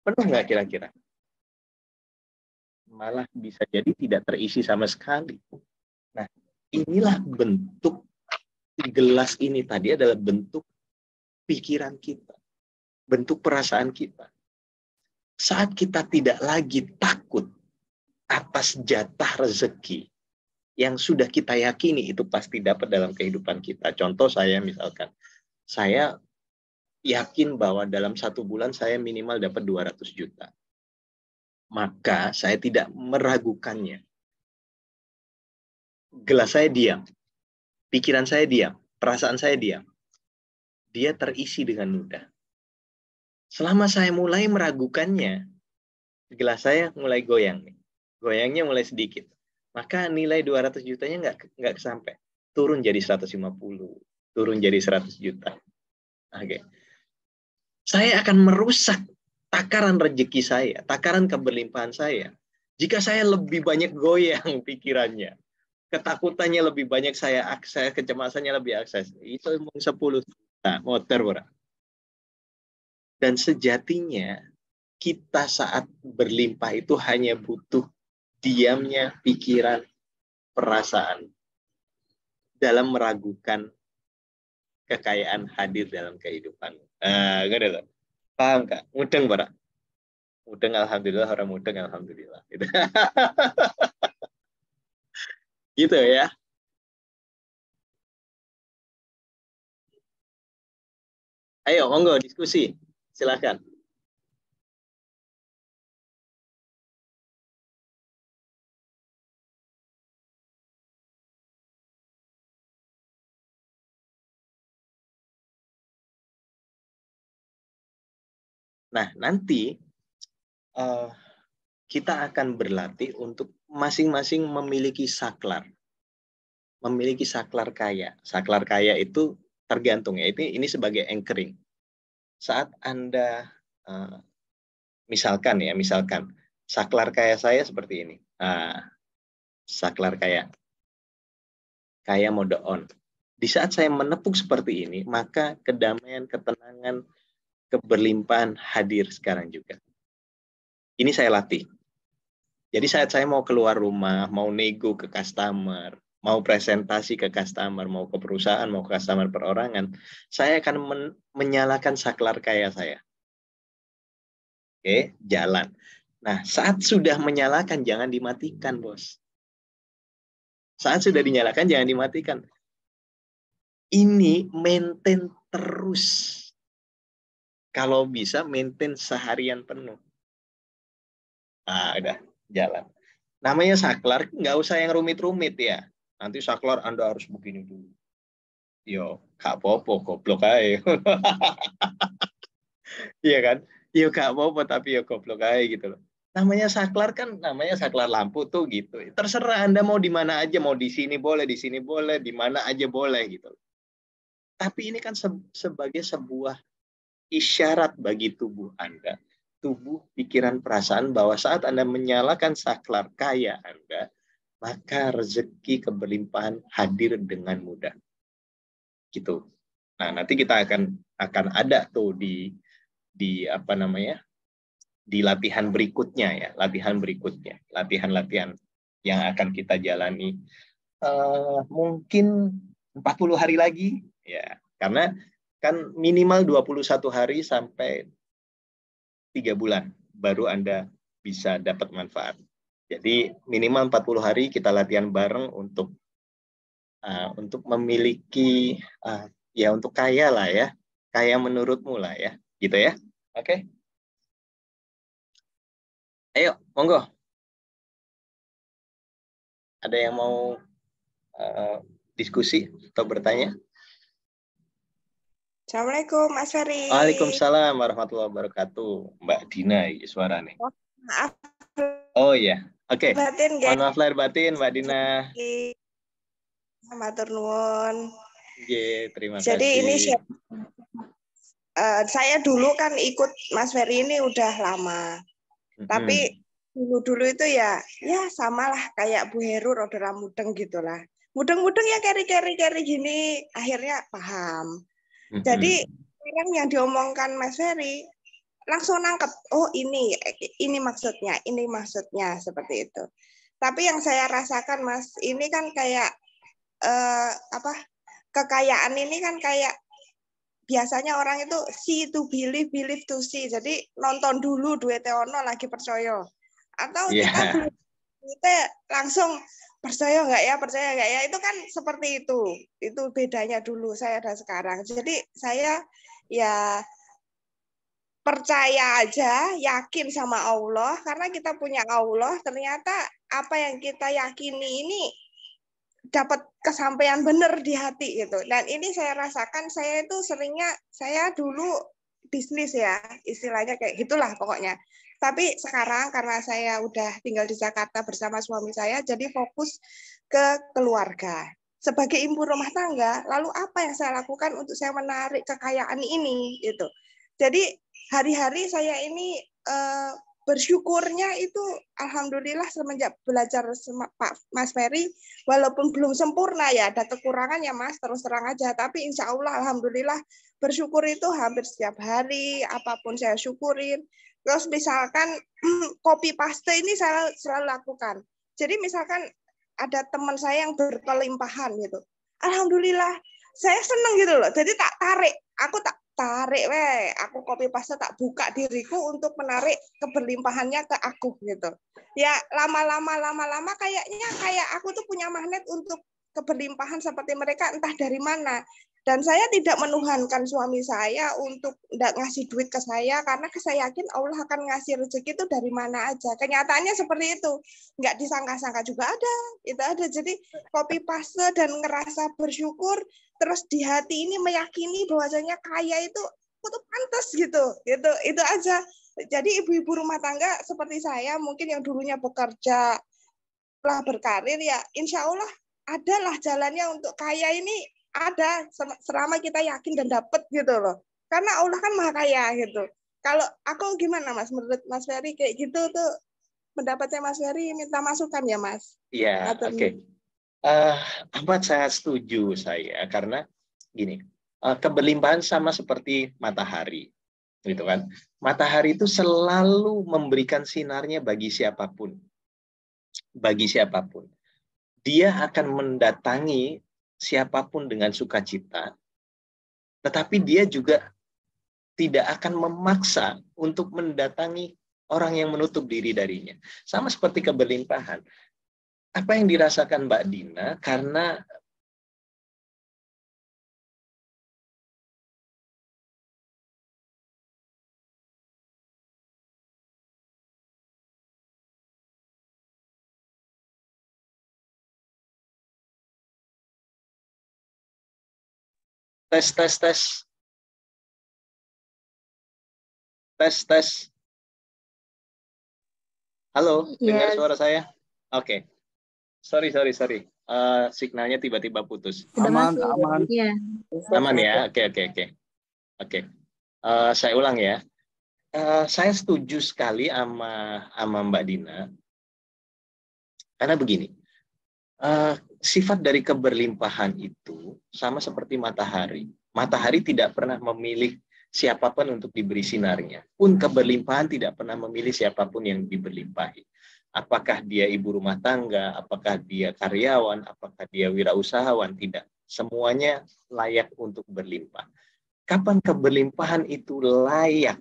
penuh nggak kira-kira? Malah bisa jadi tidak terisi sama sekali. Nah, inilah bentuk gelas ini tadi adalah bentuk pikiran kita, bentuk perasaan kita. Saat kita tidak lagi takut atas jatah rezeki yang sudah kita yakini itu pasti dapat dalam kehidupan kita. Contoh saya misalkan, saya yakin bahwa dalam 1 bulan saya minimal dapat 200 juta. Maka saya tidak meragukannya. Gelas saya diam, pikiran saya diam, perasaan saya diam. Dia terisi dengan mudah. Selama saya mulai meragukannya, gelas saya mulai goyang. Goyangnya mulai sedikit. Maka nilai 200 jutanya nggak sampai. Turun jadi 150, turun jadi 100 juta. Oke. Saya akan merusak takaran rezeki saya, takaran keberlimpahan saya. Jika saya lebih banyak goyang pikirannya, ketakutannya lebih banyak saya akses, kecemasannya lebih akses. Itu 10 juta motor, bro. Dan sejatinya kita saat berlimpah itu hanya butuh diamnya pikiran, perasaan dalam meragukan kekayaan hadir dalam kehidupan. Gak paham Kak? Mudeng, Pak. Mudeng alhamdulillah, orang mudeng alhamdulillah. Gitu. Gitu ya. Ayo, monggo diskusi. Silakan. Nah, nanti kita akan berlatih untuk masing-masing memiliki saklar. Memiliki saklar kaya. Saklar kaya itu tergantung ya. Ini sebagai anchoring. Saat Anda misalkan saklar kaya saya seperti ini. Saklar kaya mode on. Di saat saya menepuk seperti ini, maka kedamaian, ketenangan, keberlimpahan hadir sekarang juga. Ini saya latih. Jadi saat saya mau keluar rumah, mau nego ke customer, mau presentasi ke customer, mau ke perusahaan, mau ke customer perorangan, saya akan menyalakan saklar kaya saya. Oke, jalan. Nah, saat sudah menyalakan, jangan dimatikan, bos. Saat sudah dinyalakan, jangan dimatikan. Ini maintain terus. Kalau bisa maintain seharian penuh. Udah jalan. Namanya saklar, nggak usah yang rumit-rumit ya. Nanti saklar Anda harus begini dulu. Yo, kak popo, goblok aja. Iya kan? Yo kak popo, tapi yo goblok aja gitu loh. Namanya saklar kan, namanya saklar lampu tuh gitu. Terserah Anda mau di mana aja, mau di sini boleh, di mana aja boleh gitu. Tapi ini kan sebagai sebuah isyarat bagi tubuh Anda. Tubuh, pikiran, perasaan bahwa saat Anda menyalakan saklar kaya Anda, maka rezeki keberlimpahan hadir dengan mudah. Gitu. Nah, nanti kita akan ada tuh di apa namanya? Di latihan berikutnya ya, latihan-latihan yang akan kita jalani mungkin 40 hari lagi ya, karena kan minimal 21 hari sampai 3 bulan baru Anda bisa dapat manfaat. Jadi minimal 40 hari kita latihan bareng untuk memiliki ya untuk kaya lah ya, kaya menurutmu lah ya, gitu ya. Oke. Ayo, monggo. Ada yang mau diskusi atau bertanya? Assalamualaikum, Mas Ferry. Waalaikumsalam warahmatullahi wabarakatuh. Mbak Dina, suara nih. Maaf. Oh iya, oke. Batin, Mohon maaf lahir batin, Mbak Dina. Matur nuwun. Terima Jadi kasih. ini saya dulu kan ikut Mas Ferry ini udah lama. Tapi dulu itu ya samalah kayak Bu Heru rada mudeng gitulah. Mudeng-mudeng ya keri gini, akhirnya paham. Jadi sekarang yang diomongkan Mas Ferry langsung nangkep, oh ini maksudnya seperti itu. Tapi yang saya rasakan Mas, ini kan kayak kekayaan ini kan kayak biasanya orang itu see to believe, believe to see. Jadi nonton dulu duitnya ono lagi percaya. Atau kita langsung percaya nggak ya, itu kan seperti itu bedanya dulu saya dan sekarang. Jadi saya ya percaya aja, yakin sama Allah, karena kita punya Allah, ternyata apa yang kita yakini ini dapat kesampaian benar di hati gitu. Dan ini saya rasakan, saya itu seringnya, saya dulu bisnis ya, istilahnya kayak gitulah pokoknya. Tapi sekarang karena saya udah tinggal di Jakarta bersama suami saya, jadi fokus ke keluarga. Sebagai ibu rumah tangga, lalu apa yang saya lakukan untuk saya menarik kekayaan ini gitu. Jadi hari-hari saya ini bersyukurnya itu alhamdulillah semenjak belajar Pak Mas Ferry, walaupun belum sempurna ya, ada kekurangan ya Mas, terus terang aja, tapi insya Allah alhamdulillah bersyukur itu hampir setiap hari, apapun saya syukurin. Terus misalkan copy paste ini saya selalu lakukan. Jadi misalkan ada teman saya yang berkelimpahan gitu, alhamdulillah saya seneng gitu loh, jadi aku tak tarik aku copy paste, tak buka diriku untuk menarik keberlimpahannya ke aku gitu. Ya lama-lama kayaknya aku tuh punya magnet untuk keberlimpahan seperti mereka, entah dari mana. Dan saya tidak menuhankan suami saya untuk tidak ngasih duit ke saya, karena saya yakin Allah akan ngasih rezeki itu dari mana aja. Kenyataannya seperti itu, nggak disangka-sangka juga itu ada. Jadi copy paste dan ngerasa bersyukur, terus di hati ini meyakini bahwasanya kaya itu pantas gitu. Itu aja. Jadi ibu-ibu rumah tangga seperti saya, mungkin yang dulunya bekerja lah berkarir, ya insya Allah adalah jalannya untuk kaya ini, ada selama kita yakin dan dapat gitu loh. Karena Allah kan maha kaya gitu. Kalau aku gimana Mas, menurut Mas Ferry kayak gitu tuh, pendapatnya Mas Ferry, minta masukan ya Mas. Iya, oke. Amat sangat setuju saya, karena gini, keberlimpahan sama seperti matahari, gitu kan? Matahari itu selalu memberikan sinarnya bagi siapapun. Dia akan mendatangi siapapun dengan sukacita, tetapi dia juga tidak akan memaksa untuk mendatangi orang yang menutup diri darinya. Sama seperti keberlimpahan. Apa yang dirasakan Mbak Dina karena tes. Halo, dengar Yes. suara saya? Oke. Sorry. Signalnya tiba-tiba putus. Sudah Aman, masuk. aman. Iya. Aman ya? Oke. Saya ulang ya. Saya setuju sekali sama Mbak Dina. Karena begini, sifat dari keberlimpahan itu sama seperti matahari. Matahari tidak pernah memilih siapapun untuk diberi sinarnya. Pun keberlimpahan tidak pernah memilih siapapun yang diberlimpahi. Apakah dia ibu rumah tangga, apakah dia karyawan, apakah dia wirausahawan, tidak. Semuanya layak untuk berlimpah. Kapan keberlimpahan itu layak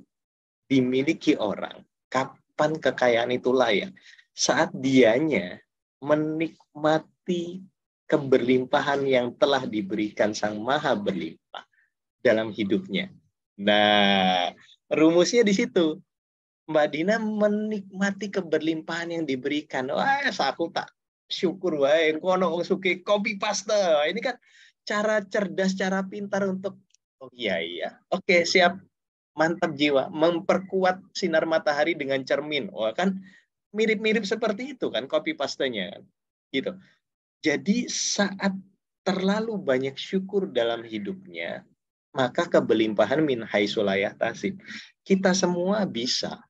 dimiliki orang? Kapan kekayaan itu layak? Saat dianya menikmati keberlimpahan yang telah diberikan Sang Maha Berlimpah dalam hidupnya. Nah, rumusnya di situ. Mbak Dina menikmati keberlimpahan yang diberikan. Wah, aku tak syukur wae kono wong suki copy paste. Ini kan cara cerdas, cara pintar untuk oh iya. Oke, siap. Mantap jiwa, memperkuat sinar matahari dengan cermin. Wah, kan mirip-mirip seperti itu kan copy pastenya. Gitu. Jadi saat terlalu banyak syukur dalam hidupnya, maka keberlimpahan min haitsu la yahtasib. Kita semua bisa.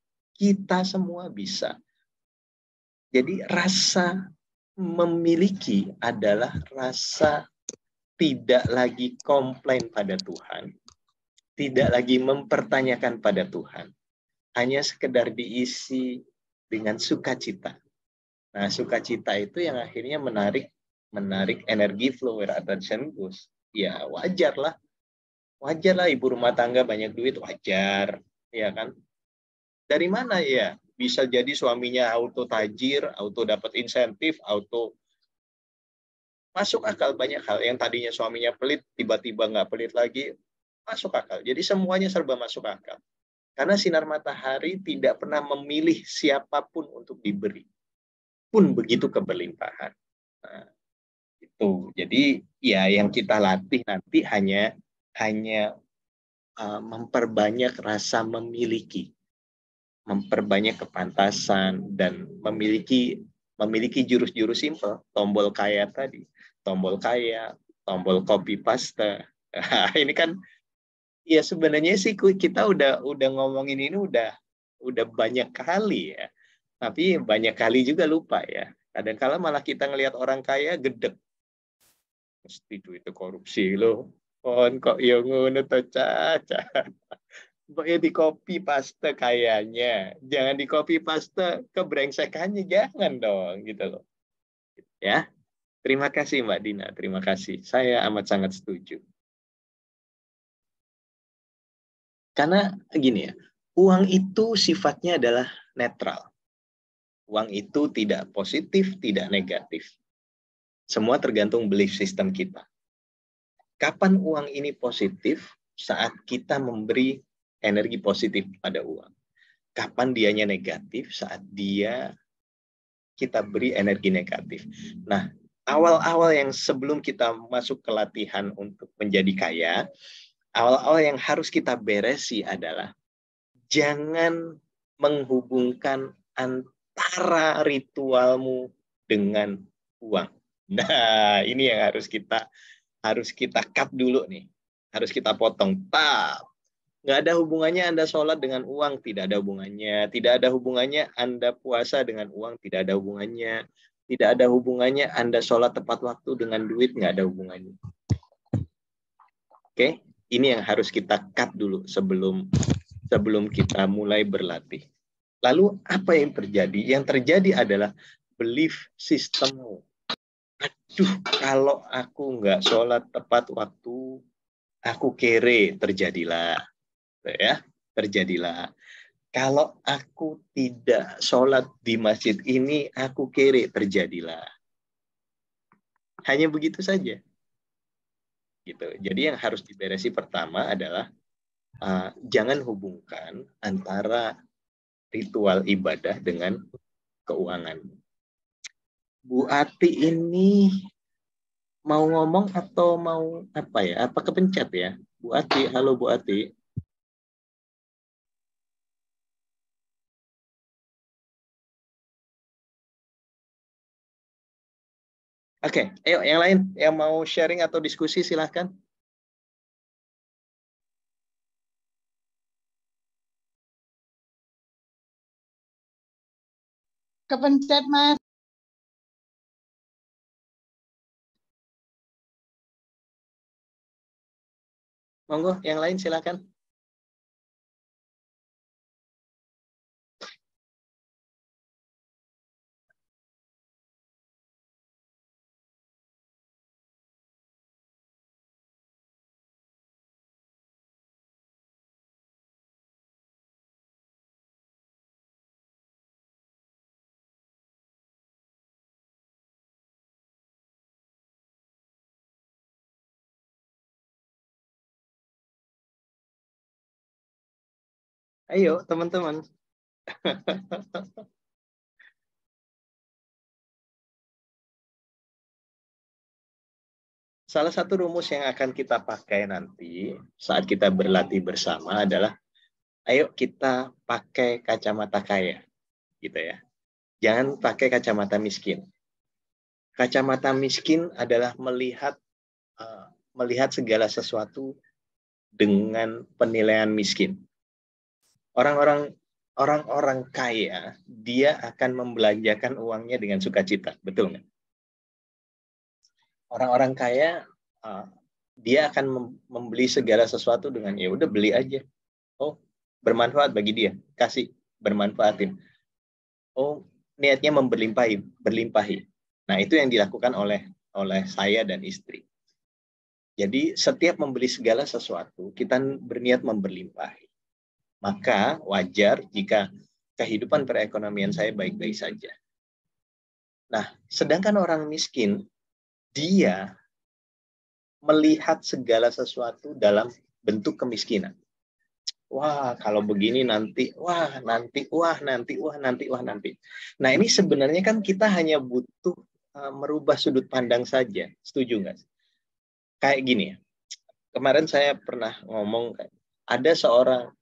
Jadi rasa memiliki adalah rasa tidak lagi komplain pada Tuhan, tidak lagi mempertanyakan pada Tuhan, hanya sekedar diisi dengan sukacita. Nah, sukacita itu yang akhirnya menarik energi flow where attention goes. Ya wajar lah ibu rumah tangga banyak duit, wajar, ya kan? Dari mana ya? Bisa jadi suaminya auto tajir, auto dapat insentif, auto masuk akal banyak hal. Yang tadinya suaminya pelit, tiba-tiba nggak pelit lagi, masuk akal. Jadi semuanya serba masuk akal. Karena sinar matahari tidak pernah memilih siapapun untuk diberi. Pun begitu keberlimpahan. Nah, itu. Jadi ya yang kita latih nanti hanya memperbanyak rasa memperbanyak kepantasan dan memiliki jurus-jurus simpel, tombol kaya tadi, tombol copy paste. Ini kan ya sebenarnya sih kita udah ngomongin ini udah banyak kali ya. Tapi banyak kali juga lupa ya. Kadang-kala malah kita ngelihat orang kaya gedek. Mesti duit itu korupsi loh. Kok ya ngono to caca. Pokoknya di copy paste kayaknya. Jangan di copy paste kebrengsekannya, jangan dong gitu loh. Ya. Terima kasih Mbak Dina, terima kasih. Saya amat sangat setuju. Karena gini ya, uang itu sifatnya adalah netral. Uang itu tidak positif, tidak negatif. Semua tergantung belief system kita. Kapan uang ini positif? Saat kita memberi energi positif pada uang. Kapan dianya negatif? Saat kita beri energi negatif. Nah, awal-awal yang sebelum kita masuk ke latihan untuk menjadi kaya, awal-awal yang harus kita beresi adalah jangan menghubungkan antara ritualmu dengan uang. Nah, ini yang harus kita cut dulu nih. Harus kita potong. Nggak ada hubungannya Anda sholat dengan uang, tidak ada hubungannya. Tidak ada hubungannya Anda puasa dengan uang, tidak ada hubungannya. Tidak ada hubungannya Anda sholat tepat waktu dengan duit, nggak ada hubungannya. Oke, ini yang harus kita cut dulu sebelum kita mulai berlatih. Lalu apa yang terjadi? Yang terjadi adalah belief sistemmu. Aduh, kalau aku nggak sholat tepat waktu, aku kere, terjadilah. Ya, terjadilah. Kalau aku tidak sholat di masjid ini, aku kere, terjadilah. Hanya begitu saja. Gitu. Jadi yang harus diberesi pertama adalah jangan hubungkan antara ritual ibadah dengan keuangan. Bu Ati ini mau ngomong atau mau apa ya? Apa kepencet ya? Bu Ati, halo Bu Ati. Oke, ayo yang lain yang mau sharing atau diskusi silahkan. Kepencet, Mas. Monggo, yang lain silakan. Ayo, teman-teman. Salah satu rumus yang akan kita pakai nanti saat kita berlatih bersama adalah ayo kita pakai kacamata kaya, gitu ya. Jangan pakai kacamata miskin. Kacamata miskin adalah melihat segala sesuatu dengan penilaian miskin. Orang-orang kaya, dia akan membelanjakan uangnya dengan sukacita, betul nggak? Orang-orang kaya, dia akan membeli segala sesuatu dengan ya udah beli aja. Oh, bermanfaat bagi dia, kasih, bermanfaatin. Oh, niatnya berlimpahi. Nah, itu yang dilakukan oleh saya dan istri. Jadi setiap membeli segala sesuatu, kita berniat memberlimpahi. Maka wajar jika kehidupan perekonomian saya baik-baik saja. Nah, sedangkan orang miskin, dia melihat segala sesuatu dalam bentuk kemiskinan. Wah, kalau begini nanti. Nah, ini sebenarnya kan kita hanya butuh merubah sudut pandang saja. Setuju nggak? Kayak gini ya. Kemarin saya pernah ngomong, ada seorang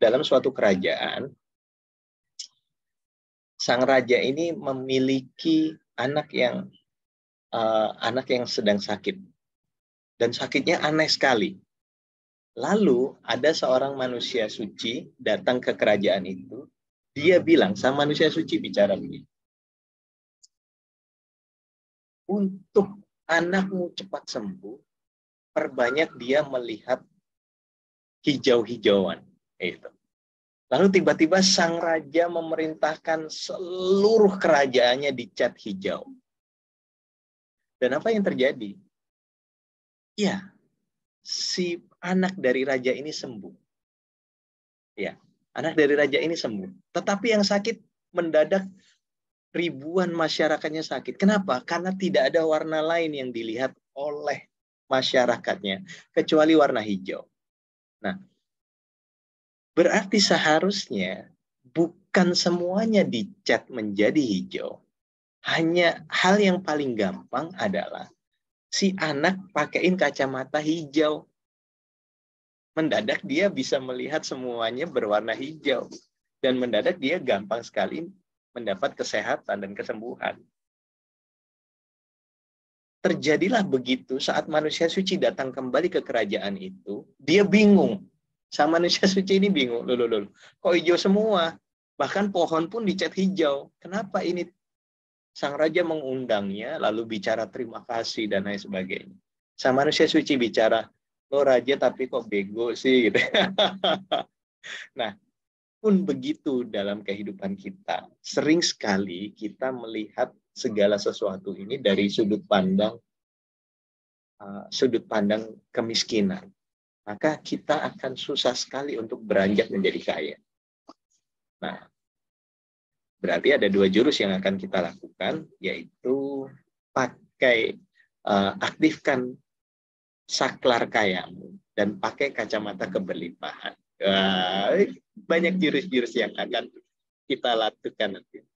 dalam suatu kerajaan, sang raja ini memiliki anak yang sedang sakit. Dan sakitnya aneh sekali. Lalu ada seorang manusia suci datang ke kerajaan itu. Dia bilang, sama manusia suci bicara begini. Untuk anakmu cepat sembuh, perbanyak dia melihat hijau-hijauan. Itu. Lalu tiba-tiba sang raja memerintahkan seluruh kerajaannya dicat hijau. Dan apa yang terjadi? Ya, si anak dari raja ini sembuh. Ya, anak dari raja ini sembuh. Tetapi yang sakit mendadak ribuan masyarakatnya sakit. Kenapa? Karena tidak ada warna lain yang dilihat oleh masyarakatnya kecuali warna hijau. Nah, berarti seharusnya bukan semuanya dicat menjadi hijau. Hanya hal yang paling gampang adalah si anak pakaiin kacamata hijau. Mendadak dia bisa melihat semuanya berwarna hijau. Dan mendadak dia gampang sekali mendapat kesehatan dan kesembuhan. Terjadilah begitu saat manusia suci datang kembali ke kerajaan itu. Dia bingung. Sang manusia suci ini bingung. Loh. Kok hijau semua? Bahkan pohon pun dicat hijau. Kenapa ini? Sang raja mengundangnya, lalu bicara terima kasih dan lain sebagainya. Sang manusia suci bicara, lo raja tapi kok bego sih gitu. Nah, pun begitu dalam kehidupan kita. Sering sekali kita melihat segala sesuatu ini dari sudut pandang kemiskinan. Maka kita akan susah sekali untuk beranjak menjadi kaya. Nah, berarti ada 2 jurus yang akan kita lakukan, yaitu aktifkan saklar kayamu dan pakai kacamata keberlimpahan. Banyak jurus-jurus yang akan kita lakukan nanti.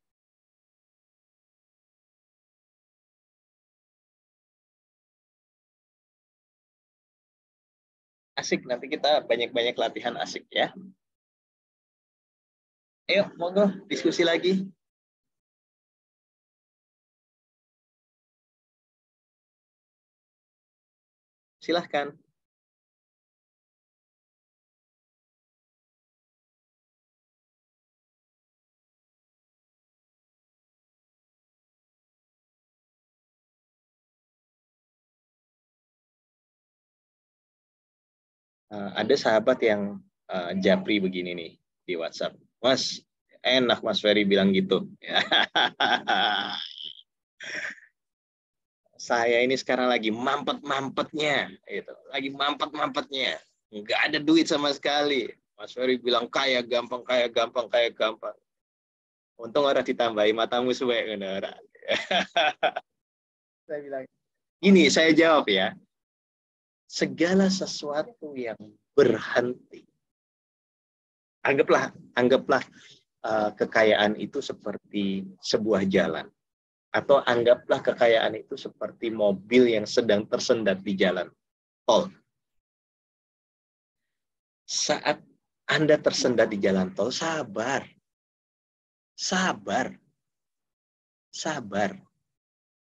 Asik, nanti kita banyak-banyak latihan asik ya. Ayo, monggo diskusi lagi. Silahkan. Ada sahabat yang japri begini nih di WhatsApp. Mas, enak Mas Ferry bilang gitu. Saya ini sekarang lagi mampet-mampetnya. Gitu. Lagi mampet-mampetnya. Nggak ada duit sama sekali. Mas Ferry bilang kaya gampang, kaya gampang, kaya gampang. Untung orang ditambahi matamu suwe. Saya bilang, gini saya jawab ya. Segala sesuatu yang berhenti. Anggaplah kekayaan itu seperti sebuah jalan. Atau anggaplah kekayaan itu seperti mobil yang sedang tersendat di jalan tol. Saat Anda tersendat di jalan tol, sabar. Sabar. Sabar.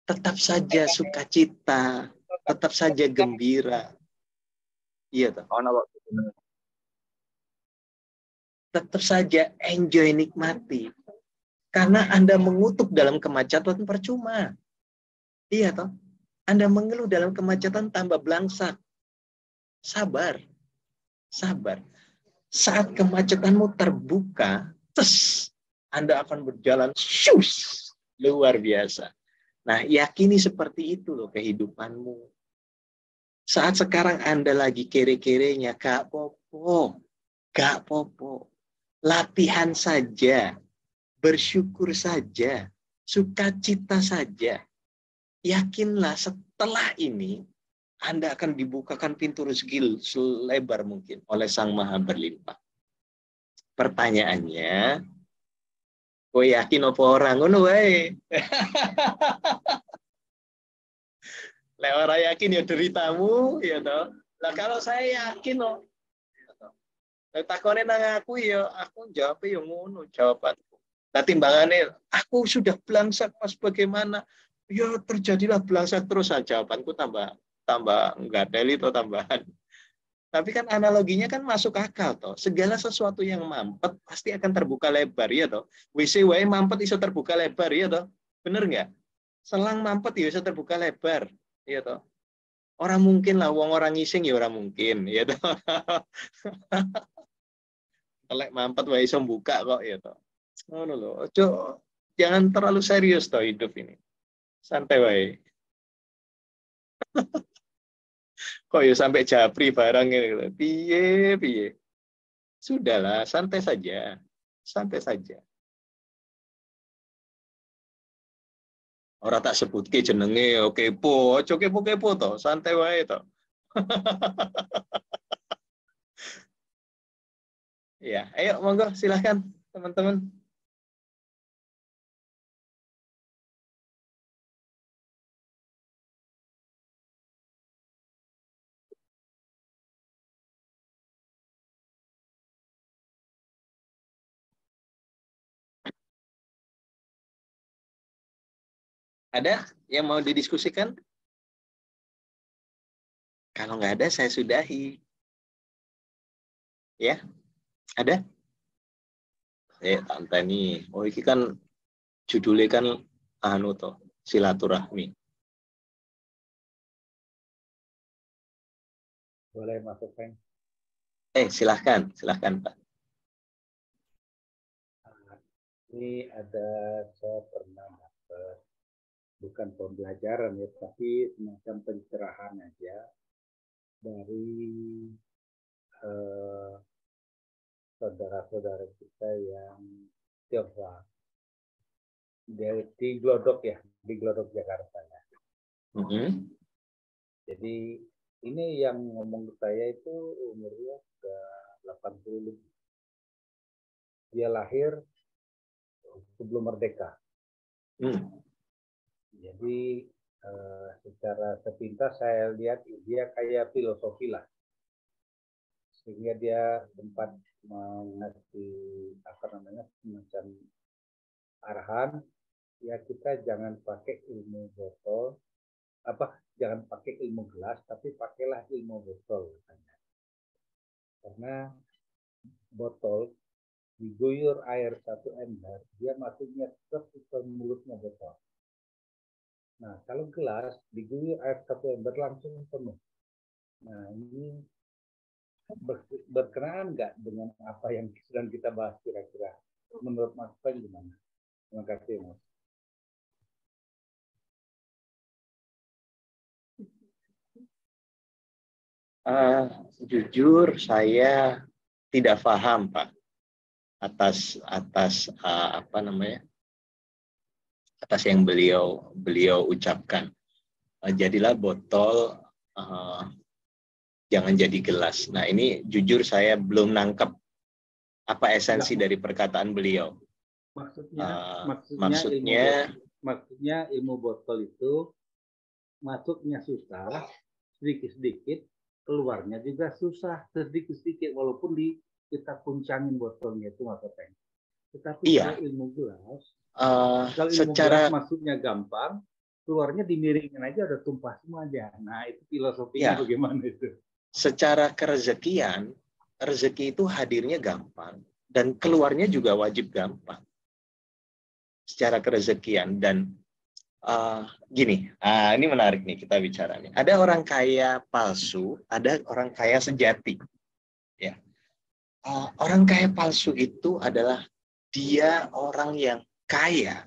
Tetap saja sukacita, tetap saja gembira. Iya toh. Tetap saja enjoy, nikmati. Karena Anda mengutuk dalam kemacetan percuma. Iya toh. Anda mengeluh dalam kemacetan tambah belangsak. Sabar. Sabar. Saat kemacetanmu terbuka, Anda akan berjalan luar biasa. Nah, yakini seperti itu loh kehidupanmu. Saat sekarang Anda lagi kere-kerenya, gak popo. Gak popo. Latihan saja. Bersyukur saja. Sukacita saja. Yakinlah setelah ini, Anda akan dibukakan pintu rezeki selebar mungkin oleh Sang Maha Berlimpah. Pertanyaannya, kowe yakin apa orang ngono wae? Lek ora yakin ya deritamu, ya toh. Lah kalau saya yakin loh. Lek takone nang aku ya aku jawab ya ngono jawabanku. Nah timbangannya aku sudah belangsak Mas bagaimana? Ya terjadilah belangsak terus saja jawabanku tambah enggak teli atau tambahan. Tapi kan analoginya kan masuk akal toh. Segala sesuatu yang mampet pasti akan terbuka lebar ya toh. WC wae mampet iso terbuka lebar ya toh. Bener nggak? Selang mampet ya iso terbuka lebar ya toh. Orang mungkin lah wong orang ngising ya orang mungkin ya toh. Telek mampet wae iso buka kok ya toh. Ngono lho. Ojo jangan terlalu serius toh hidup ini. Santai wae. Kok ya sampai japri barang ini. Piye, piye. Sudahlah, santai saja. Santai saja. Orang tak sebut ke jenenge oke po, ojo kepo-kepo toh, santai wae toh. Ya, ayo monggo silahkan teman-teman. Ada yang mau didiskusikan? Kalau nggak ada, saya sudahi. Ya, ada? Tante nih. Oh, ini kan judulnya kan anu toh, silaturahmi. Boleh masuk, Peng? Silahkan Pak. Ini ada, saya pernah dapat, bukan pembelajaran ya, tapi semacam pencerahan aja dari saudara-saudara kita yang Tionghoa di Glodok ya, di Glodok Jakarta ya. Jadi ini yang ngomong ke saya itu umurnya sudah 80 lebih. Dia lahir sebelum merdeka. Jadi secara sepintas saya lihat dia kayak filosofi lah. Sehingga dia sempat mengasih semacam arahan, ya kita jangan pakai ilmu botol, jangan pakai ilmu gelas, tapi pakailah ilmu botol katanya. Karena botol diguyur air 1 ember, dia masuknya ke mulutnya botol. Nah, kalau gelas diguyur air 1 ember langsung penuh. Nah, ini berkenaan nggak dengan apa yang sedang kita bahas kira-kira? Menurut Mas Pen gimana? Terima kasih, Mas. Jujur saya tidak paham, Pak, atas atas yang beliau ucapkan. Jadilah botol, jangan jadi gelas. Nah, ini jujur saya belum nangkep apa esensi dari perkataan beliau. Maksudnya ilmu botol itu masuknya susah, sedikit-sedikit, keluarnya juga susah, sedikit-sedikit, walaupun kita kuncangin botolnya itu nggak kepengen. Tetapi kalau ilmu gelas, gelas masuknya gampang, keluarnya dimiringin aja udah tumpah semua aja. Nah, itu filosofinya bagaimana itu? Secara kerezekian, rezeki itu hadirnya gampang dan keluarnya juga wajib gampang. Secara kerezekian dan gini, ini menarik nih kita bicara nih. Ada orang kaya palsu, ada orang kaya sejati. Ya, orang kaya palsu itu adalah dia orang yang kaya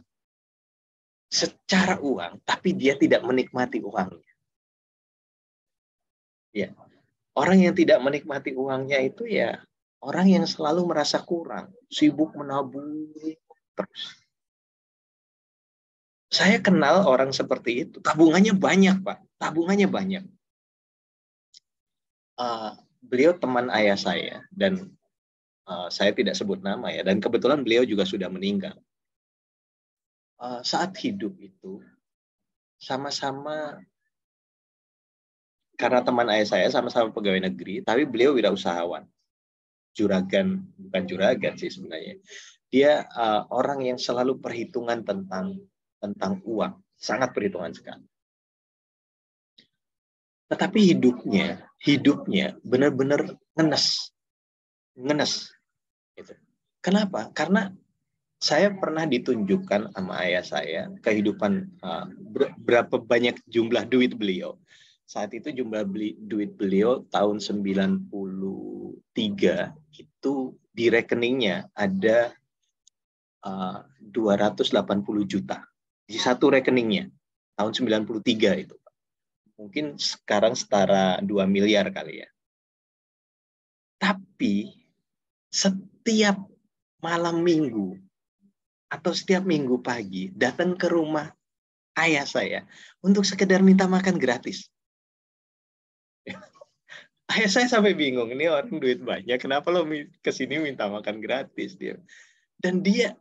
secara uang, tapi dia tidak menikmati uangnya. Ya, orang yang tidak menikmati uangnya itu ya orang yang selalu merasa kurang, sibuk menabung terus. Saya kenal orang seperti itu. Tabungannya banyak, Pak. Tabungannya banyak. Beliau teman ayah saya dan saya tidak sebut nama ya. Dan kebetulan beliau juga sudah meninggal. Saat hidup itu sama-sama, karena teman ayah saya sama-sama pegawai negeri, tapi beliau wirausahawan. Juragan, bukan juragan sih sebenarnya. Dia orang yang selalu perhitungan tentang uang, sangat perhitungan sekali. Tetapi hidupnya benar-benar ngenes. Gitu. Kenapa? Karena saya pernah ditunjukkan sama ayah saya kehidupan berapa banyak jumlah duit beliau. Saat itu jumlah duit beliau tahun 93 itu di rekeningnya ada 280 juta. Di satu rekeningnya tahun 93 itu. Mungkin sekarang setara 2 miliar kali ya. Tapi setiap malam minggu atau setiap minggu pagi datang ke rumah ayah saya untuk sekedar minta makan gratis. Ayah saya sampai bingung, ini orang duit banyak, kenapa lo kesini minta makan gratis dia? Dan dia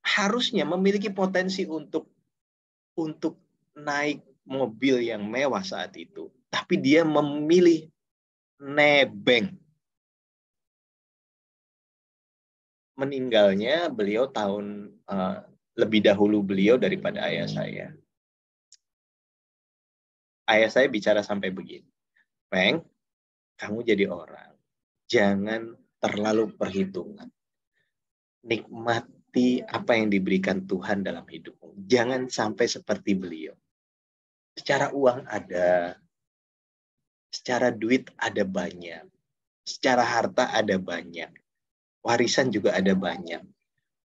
harusnya memiliki potensi untuk naik mobil yang mewah saat itu, tapi dia memilih nebeng. Meninggalnya beliau tahun lebih dahulu beliau daripada ayah saya. Ayah saya bicara sampai begini, Peng, kamu jadi orang, jangan terlalu perhitungan. Nikmati apa yang diberikan Tuhan dalam hidupmu. Jangan sampai seperti beliau. Secara uang ada, secara duit ada banyak, secara harta ada banyak, warisan juga ada banyak.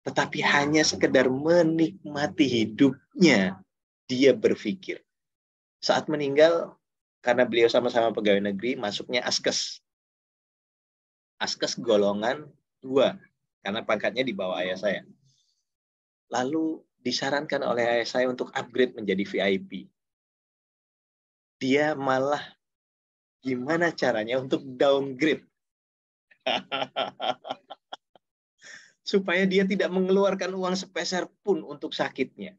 Tetapi hanya sekedar menikmati hidupnya, dia berpikir. Saat meninggal, karena beliau sama-sama pegawai negeri, masuknya askes. Askes golongan 2. Karena pangkatnya di bawah ayah saya. Lalu disarankan oleh ayah saya untuk upgrade menjadi VIP. Dia malah gimana caranya untuk downgrade. Supaya dia tidak mengeluarkan uang sepeser pun untuk sakitnya.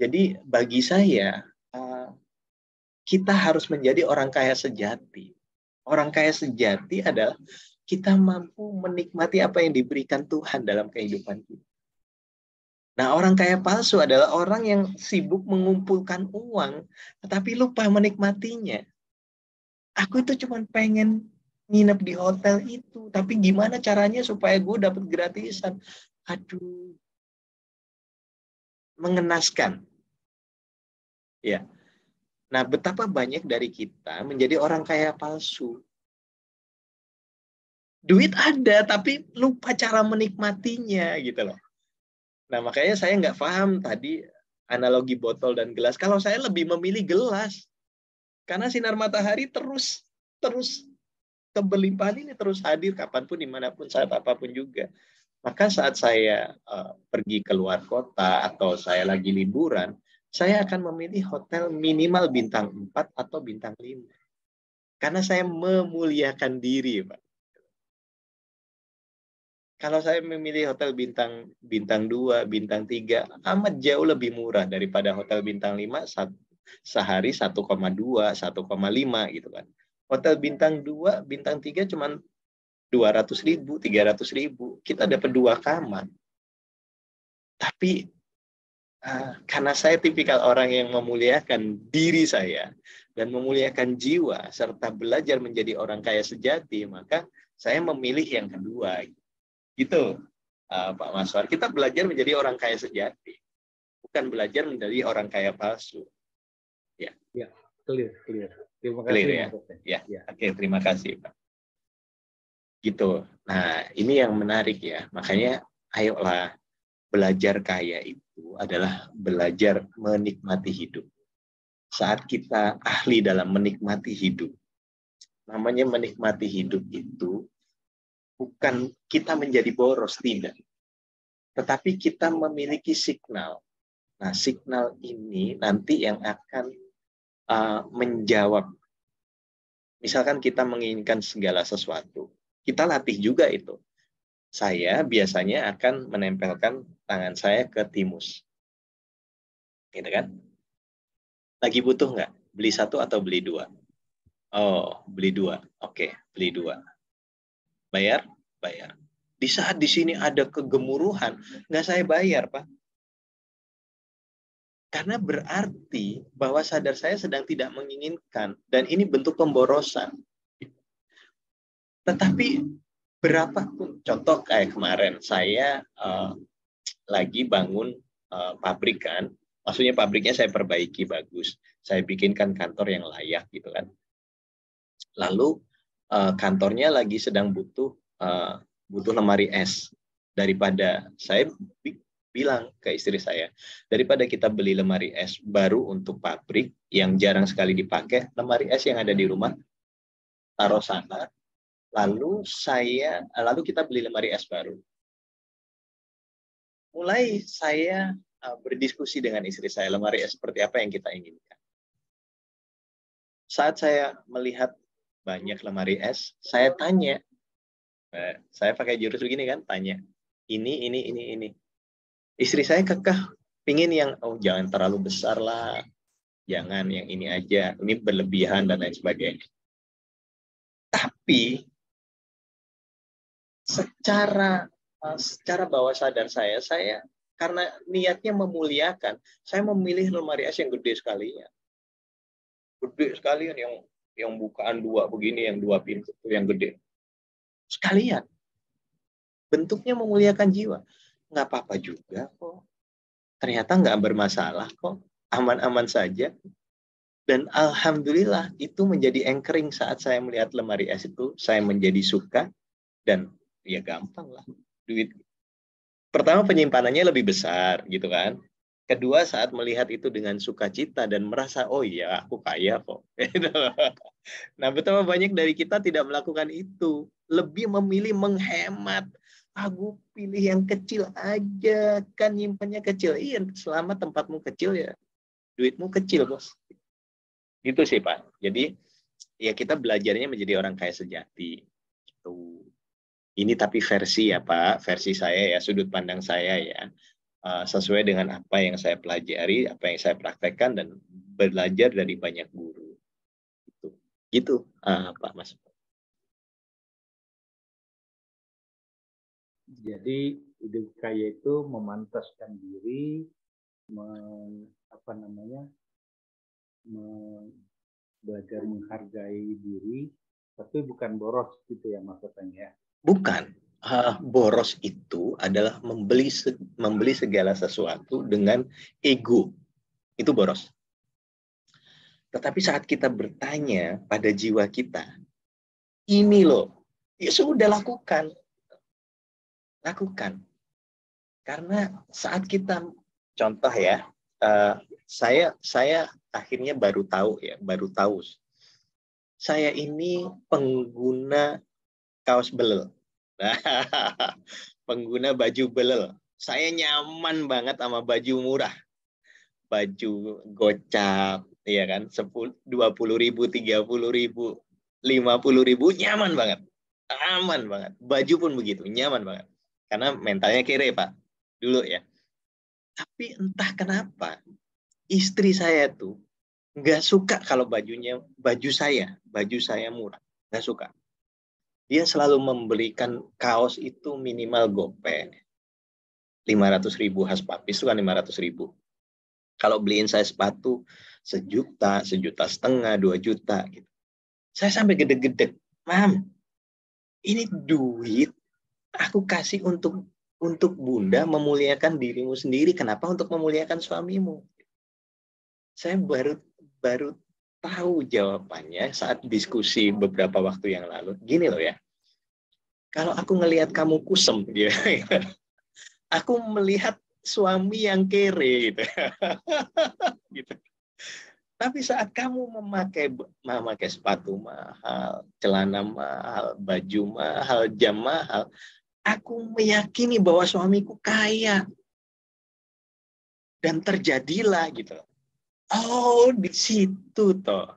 Jadi bagi saya, kita harus menjadi orang kaya sejati. Orang kaya sejati adalah kita mampu menikmati apa yang diberikan Tuhan dalam kehidupan kita. Nah, orang kaya palsu adalah orang yang sibuk mengumpulkan uang, tetapi lupa menikmatinya. Aku itu cuma pengen nginep di hotel itu, tapi gimana caranya supaya gue dapat gratisan? Aduh, mengenaskan. Ya. Nah, betapa banyak dari kita menjadi orang kaya palsu. Duit ada, tapi lupa cara menikmatinya gitu loh. Nah, makanya saya nggak paham tadi analogi botol dan gelas. Kalau saya lebih memilih gelas. Karena sinar matahari terus keberlimpahan ini terus hadir kapanpun, dimanapun, saat apapun juga. Maka saat saya pergi keluar kota atau saya lagi liburan, saya akan memilih hotel minimal bintang 4 atau bintang 5. Karena saya memuliakan diri, Pak. Kalau saya memilih hotel bintang 2, bintang 3, amat jauh lebih murah daripada hotel bintang 5 sehari 1,2, 1,5 gitu kan. Hotel bintang 2, bintang 3 cuma 200.000, 300.000. Kita dapat 2 kamar. Tapi karena saya tipikal orang yang memuliakan diri saya dan memuliakan jiwa serta belajar menjadi orang kaya sejati, maka saya memilih yang kedua. Gitu, Pak Maswar. Kita belajar menjadi orang kaya sejati, bukan belajar menjadi orang kaya palsu. Ya, clear. Terima kasih, clear, ya. Ya. Oke, terima kasih, Pak. Gitu. Nah, ini yang menarik ya. Makanya, ayolah, belajar kaya itu adalah belajar menikmati hidup. Saat kita ahli dalam menikmati hidup, namanya menikmati hidup itu bukan kita menjadi boros, tidak. Tetapi kita memiliki signal. Nah, signal ini nanti yang akan menjawab. Misalkan kita menginginkan segala sesuatu. Kita latih juga itu. Saya biasanya akan menempelkan tangan saya ke timus. Gitu kan? Lagi butuh nggak? Beli 1 atau beli 2? Oh, beli 2. Oke, beli 2. Bayar? Bayar. Di saat di sini ada kegemuruhan, nggak saya bayar, Pak. Karena berarti bahwa sadar saya sedang tidak menginginkan, dan ini bentuk pemborosan. Tetapi berapapun, contoh kayak kemarin, saya lagi bangun pabrik kan, maksudnya pabriknya saya perbaiki bagus, saya bikinkan kantor yang layak gitu kan. Lalu kantornya lagi sedang butuh lemari es. Daripada saya bilang ke istri saya, daripada kita beli lemari es baru untuk pabrik yang jarang sekali dipakai, lemari es yang ada di rumah taruh sana. Lalu kita beli lemari es baru. Mulai saya berdiskusi dengan istri saya, lemari es seperti apa yang kita inginkan. Saat saya melihat banyak lemari es, saya tanya, saya pakai jurus begini kan, tanya, ini. Istri saya kekeh, pingin yang, jangan terlalu besar lah, jangan yang ini aja, ini berlebihan dan lain sebagainya. Tapi secara bawah sadar saya karena niatnya memuliakan, saya memilih lemari es yang gede sekalian. Gede sekalian, yang bukaan 2 begini, yang 2 pintu, yang gede. Sekalian. Bentuknya memuliakan jiwa. Nggak apa-apa juga kok. Ternyata nggak bermasalah kok. Aman-aman saja. Dan alhamdulillah itu menjadi anchoring saat saya melihat lemari es itu. Saya menjadi suka. Dan ya gampang lah. Duit. Pertama penyimpanannya lebih besar gitu kan. Kedua saat melihat itu dengan sukacita dan merasa, oh iya aku kaya kok. Nah, betapa banyak dari kita tidak melakukan itu. Lebih memilih menghemat. Aku pilih yang kecil aja, kan nyimpannya kecil. Iya, selama tempatmu kecil ya, duitmu kecil, bos. Itu sih, Pak. Jadi, ya kita belajarnya menjadi orang kaya sejati. Gitu. Ini tapi versi ya, Pak. Versi saya ya, sudut pandang saya ya. Sesuai dengan apa yang saya pelajari, apa yang saya praktekkan, dan belajar dari banyak guru. Gitu, Pak Mas. Jadi hidup kaya itu memantaskan diri, belajar menghargai diri, tapi bukan boros gitu ya maksudnya. Bukan. Boros itu adalah membeli segala sesuatu dengan ego. Itu boros. Tetapi saat kita bertanya pada jiwa kita, ini loh, ya sudah lakukan. Lakukan. Karena saat kita, contoh ya, saya akhirnya baru tahu. Saya ini pengguna kaos belel. Pengguna baju belel. Saya nyaman banget sama baju murah. Baju gocap, ya kan, 20.000, 30.000, 50.000, nyaman banget. Aman banget. Baju pun begitu, nyaman banget. Karena mentalnya kere, Pak. Dulu ya. Tapi entah kenapa, istri saya tuh nggak suka kalau baju saya murah. Nggak suka. Dia selalu membelikan kaos itu minimal gope. 500.000 khas papis itu kan 500.000. Kalau beliin saya sepatu 1 juta, 1,5 juta, 2 juta gitu. Saya sampai gede-gede, Mam, ini duit aku kasih untuk Bunda memuliakan dirimu sendiri. Kenapa untuk memuliakan suamimu? Saya baru tahu jawabannya saat diskusi beberapa waktu yang lalu. Gini loh ya, kalau aku ngelihat kamu kusem, gitu, aku melihat suami yang kere, gitu. Gitu. Tapi saat kamu memakai sepatu mahal, celana mahal, baju mahal, jam mahal, aku meyakini bahwa suamiku kaya. Dan terjadilah gitu. Oh, di situ toh.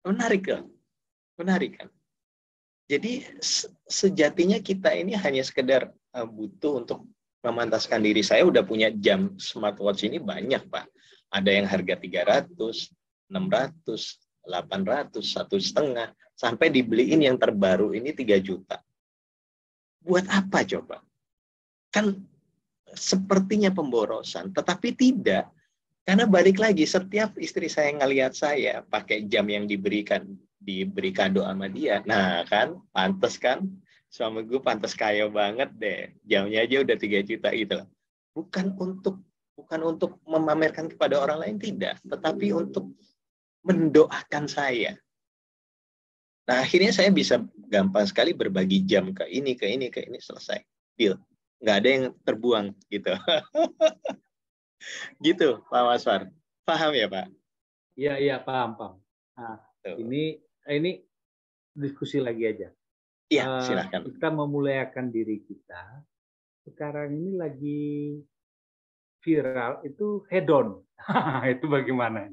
Menarik kan? Menarik kan? Jadi sejatinya kita ini hanya sekedar butuh untuk memantaskan diri. Saya udah punya jam smartwatch ini banyak, Pak. Ada yang harga 300, 600, 800, 1,5, sampai dibeliin yang terbaru ini 3 juta. Buat apa coba? Kan sepertinya pemborosan, tetapi tidak. Karena balik lagi, setiap istri saya ngelihat saya pakai jam yang diberi kado sama dia. Nah kan, pantas kan? Suami gue pantas kaya banget deh. Jamnya aja udah 3 juta gitu. Bukan untuk memamerkan kepada orang lain, tidak. Tetapi untuk mendoakan saya. Nah akhirnya saya bisa gampang sekali berbagi jam ke ini, selesai. Deal. Nggak ada yang terbuang gitu. Gitu, Pak Maswar. Paham ya, Pak? Iya, paham. Nah, ini diskusi lagi aja. Iya, silakan. Kita memuliakan diri kita. Sekarang ini lagi viral itu hedon. Itu bagaimana?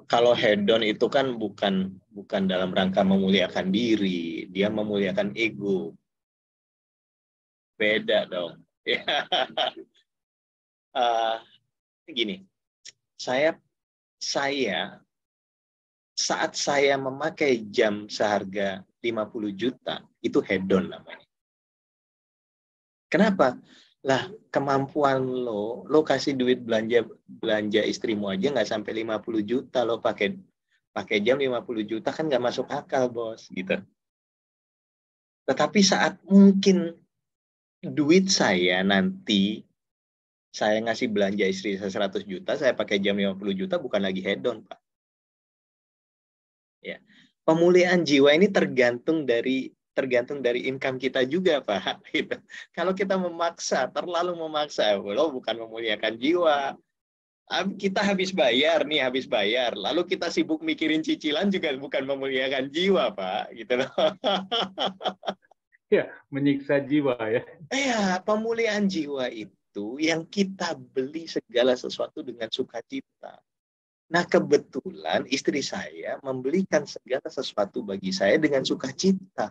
Kalau hedon itu kan bukan dalam rangka memuliakan diri, dia memuliakan ego. Beda dong. Gini, saya saat saya memakai jam seharga 50 juta, itu hedon namanya. Kenapa? Lah, kemampuan lo kasih duit belanja istrimu aja nggak sampai 50 juta, lo pakai jam 50 juta kan nggak masuk akal, bos, gitu. Tetapi saat mungkin duit saya nanti saya ngasih belanja istri saya 100 juta, saya pakai jam 50 juta, bukan lagi hedon, Pak. Ya. Pemuliaan jiwa ini tergantung dari income kita juga, Pak. Gitu. Kalau kita terlalu memaksa, lo bukan memuliakan jiwa. Kita habis bayar, lalu kita sibuk mikirin cicilan juga bukan memuliakan jiwa, Pak. Gitu loh. Ya, menyiksa jiwa ya. Ya, pemuliaan jiwa itu yang kita beli segala sesuatu dengan sukacita. Nah, kebetulan istri saya membelikan segala sesuatu bagi saya dengan sukacita.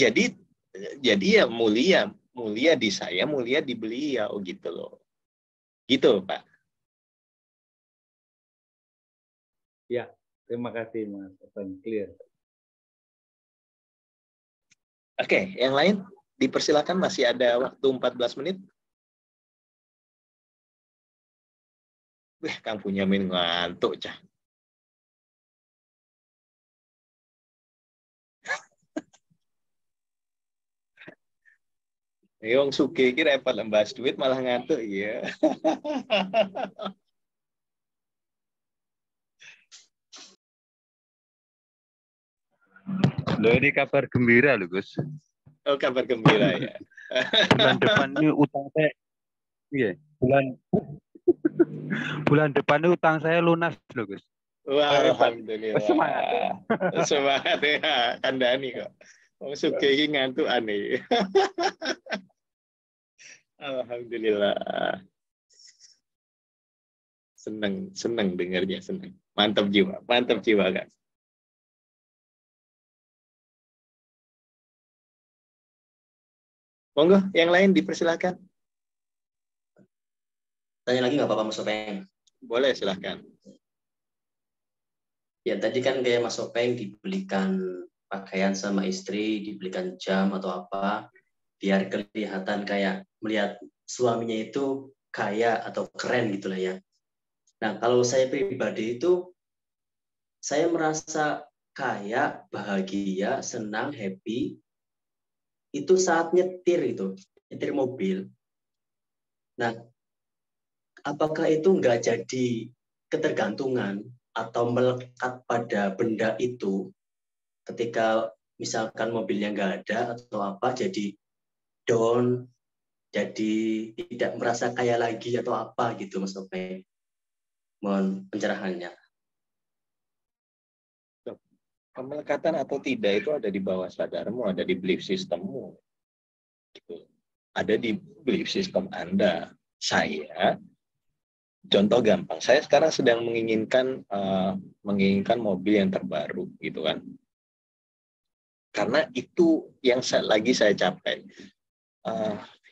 Jadi ya mulia di saya, mulia di beliau gitu loh. Gitu, Pak. Ya, terima kasih Mas. Clear. Oke, yang lain dipersilakan, masih ada waktu 14 menit. Kang Bunyamin ngantuk, Cah. Yang suge iki repot lembas duit malah ngantuk, iya. Loh, ini kabar gembira loh, Gus. Oh, kabar gembira ya. Bulan depan ini utang saya, iya, bulan depan ini utang saya lunas loh, Gus. Wah, alhamdulillah. Semangat. Semangat ya, kandani kok. Wong suge iki ngantuk aneh. Alhamdulillah. Seneng dengarnya, seneng. Mantap jiwa kan. Monggo, yang lain dipersilakan. Tanya lagi nggak Bapak Mas Openg? Boleh, silahkan. Ya tadi kan kayak Mas Openg dibelikan pakaian sama istri, dibelikan jam atau apa, biar kelihatan kayak melihat suaminya itu kaya atau keren gitu lah ya. Nah kalau saya pribadi itu, saya merasa kaya, bahagia, senang, happy, itu saat nyetir mobil. Nah, apakah itu nggak jadi ketergantungan atau melekat pada benda itu ketika misalkan mobilnya nggak ada atau apa, jadi down, jadi tidak merasa kaya lagi atau apa gitu Mas Openg? Mohon pencerahannya. Pemelekatan atau tidak itu ada di bawah sadarmu, ada di belief systemmu. Gitu. Ada di belief system Anda. Saya, contoh gampang, saya sekarang sedang menginginkan mobil yang terbaru, gitu kan. Karena itu yang lagi saya capai.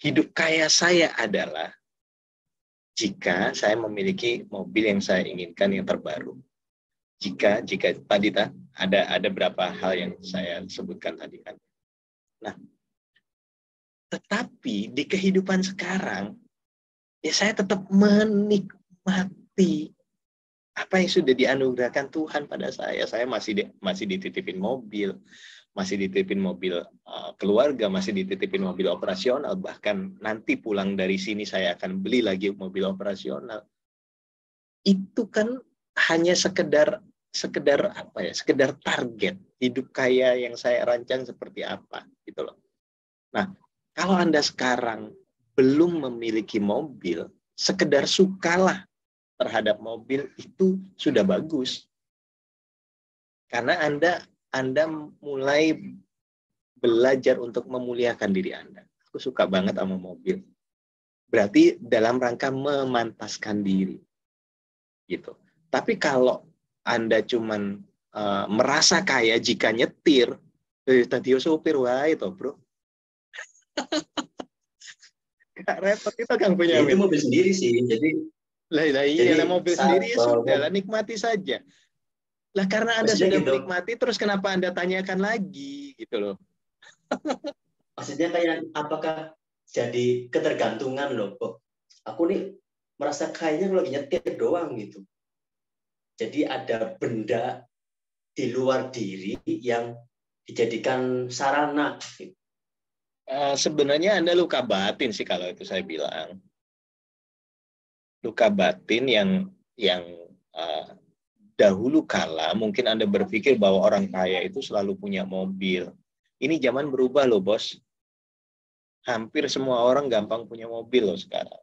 Hidup kaya saya adalah jika saya memiliki mobil yang saya inginkan yang terbaru. Jika tadi ada berapa hal yang saya sebutkan tadi kan. Nah, tetapi di kehidupan sekarang ya saya tetap menikmati apa yang sudah dianugerahkan Tuhan pada saya. Saya masih dititipin mobil, keluarga, masih dititipin mobil operasional, bahkan nanti pulang dari sini saya akan beli lagi mobil operasional. Itu kan hanya sekedar target hidup kaya yang saya rancang seperti apa gitu loh. Nah, kalau Anda sekarang belum memiliki mobil, sekedar sukalah terhadap mobil itu sudah bagus. Karena Anda mulai belajar untuk memuliakan diri Anda. Aku suka banget sama mobil. Berarti dalam rangka memantaskan diri. Gitu. Tapi kalau Anda cuman merasa kaya jika nyetir, tadi sopir wae to, Bro. Gak repot itu Kang Bunyamin. Ya, itu mobil sendiri sih. Jadi mobil sendiri ya sudah lah, nikmati saja. Lah karena Anda sudah gitu, menikmati, terus kenapa Anda tanyakan lagi gitu loh. Maksudnya kayak apakah jadi ketergantungan loh, kok. Aku nih merasa kayaknya kalau lagi nyetir doang gitu. Jadi ada benda di luar diri yang dijadikan sarana. Sebenarnya Anda luka batin sih kalau itu saya bilang. Luka batin yang dahulu kala mungkin Anda berpikir bahwa orang kaya itu selalu punya mobil. Ini zaman berubah loh, Bos. Hampir semua orang gampang punya mobil loh sekarang.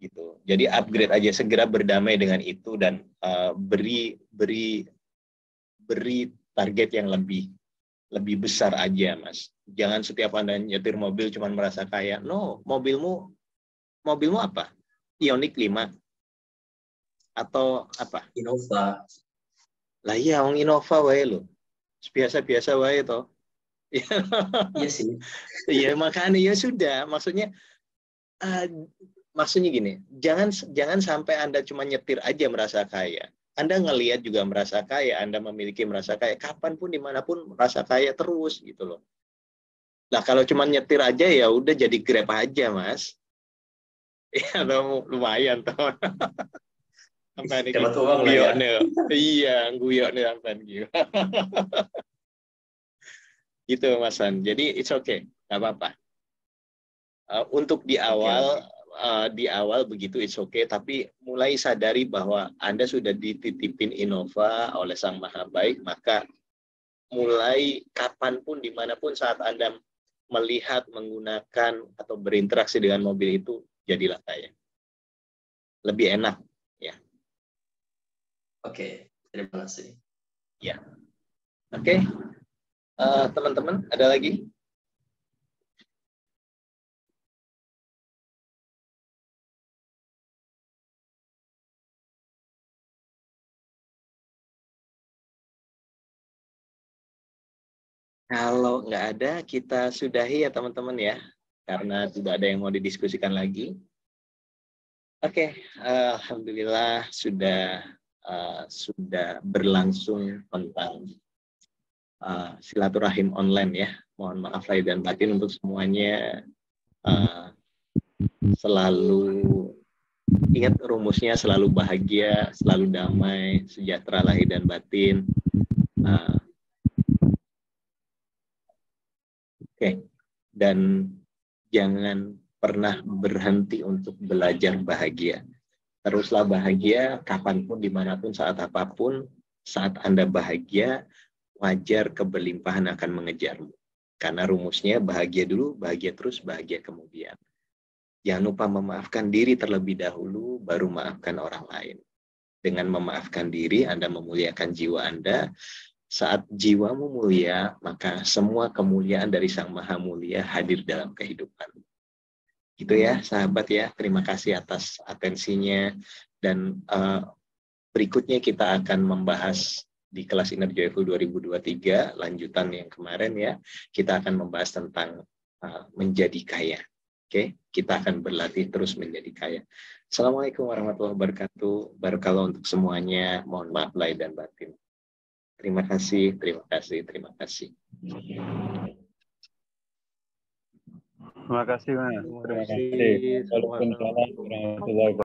Gitu. Jadi upgrade aja, segera berdamai dengan itu dan beri target yang lebih besar aja, Mas. Jangan setiap Anda nyetir mobil cuma merasa kaya. No, mobilmu apa? Ioniq 5 atau apa? Innova. Lah iya, Innova wae lo. Biasa-biasa wae toh. Iya sih. Iya, makanya ya sudah, maksudnya gini, jangan sampai Anda cuma nyetir aja merasa kaya. Anda ngelihat juga merasa kaya, Anda memiliki merasa kaya, kapanpun dimanapun merasa kaya terus gitu loh. Nah, kalau cuma nyetir aja ya udah jadi Grab aja, Mas. Ya, lumayan toh. Sampai Dapat uang lah ya. Iya, guyok nih sampai gitu. Gitu, Mas San. Jadi it's okay, nggak apa-apa. Untuk di awal begitu it's okay, tapi mulai sadari bahwa Anda sudah dititipin Innova oleh Sang Maha Baik, maka mulai kapanpun, dimanapun saat Anda melihat, menggunakan, atau berinteraksi dengan mobil itu, jadilah kaya. Lebih enak, ya. Oke, terima kasih. Ya. Oke. Teman-teman, ada lagi? Kalau nggak ada, kita sudahi ya teman-teman ya, karena tidak ada yang mau didiskusikan lagi. Oke, alhamdulillah sudah berlangsung tentang silaturahim online ya. Mohon maaf lahir dan batin untuk semuanya. Selalu ingat rumusnya, selalu bahagia, selalu damai, sejahtera lahir dan batin. Dan jangan pernah berhenti untuk belajar bahagia. Teruslah bahagia kapanpun, dimanapun, saat apapun. Saat Anda bahagia, wajar keberlimpahan akan mengejarmu. Karena rumusnya bahagia dulu, bahagia terus, bahagia kemudian. Jangan lupa memaafkan diri terlebih dahulu, baru maafkan orang lain. Dengan memaafkan diri, Anda memuliakan jiwa Anda. Saat jiwamu mulia, maka semua kemuliaan dari Sang Maha Mulia hadir dalam kehidupan. Gitu ya, sahabat ya. Terima kasih atas atensinya. Dan berikutnya kita akan membahas di kelas Inner Joyful 2023, lanjutan yang kemarin ya. Kita akan membahas tentang menjadi kaya. Oke, kita akan berlatih terus menjadi kaya. Assalamualaikum warahmatullahi wabarakatuh. Barakallah untuk semuanya. Mohon maaf lahir dan batin. Terima kasih, terima kasih, terima kasih. Terima kasih, Mas. Terima Terima kasih. kasih. Sama-sama. Waalaikumsalam warahmatullahi wabarakatuh.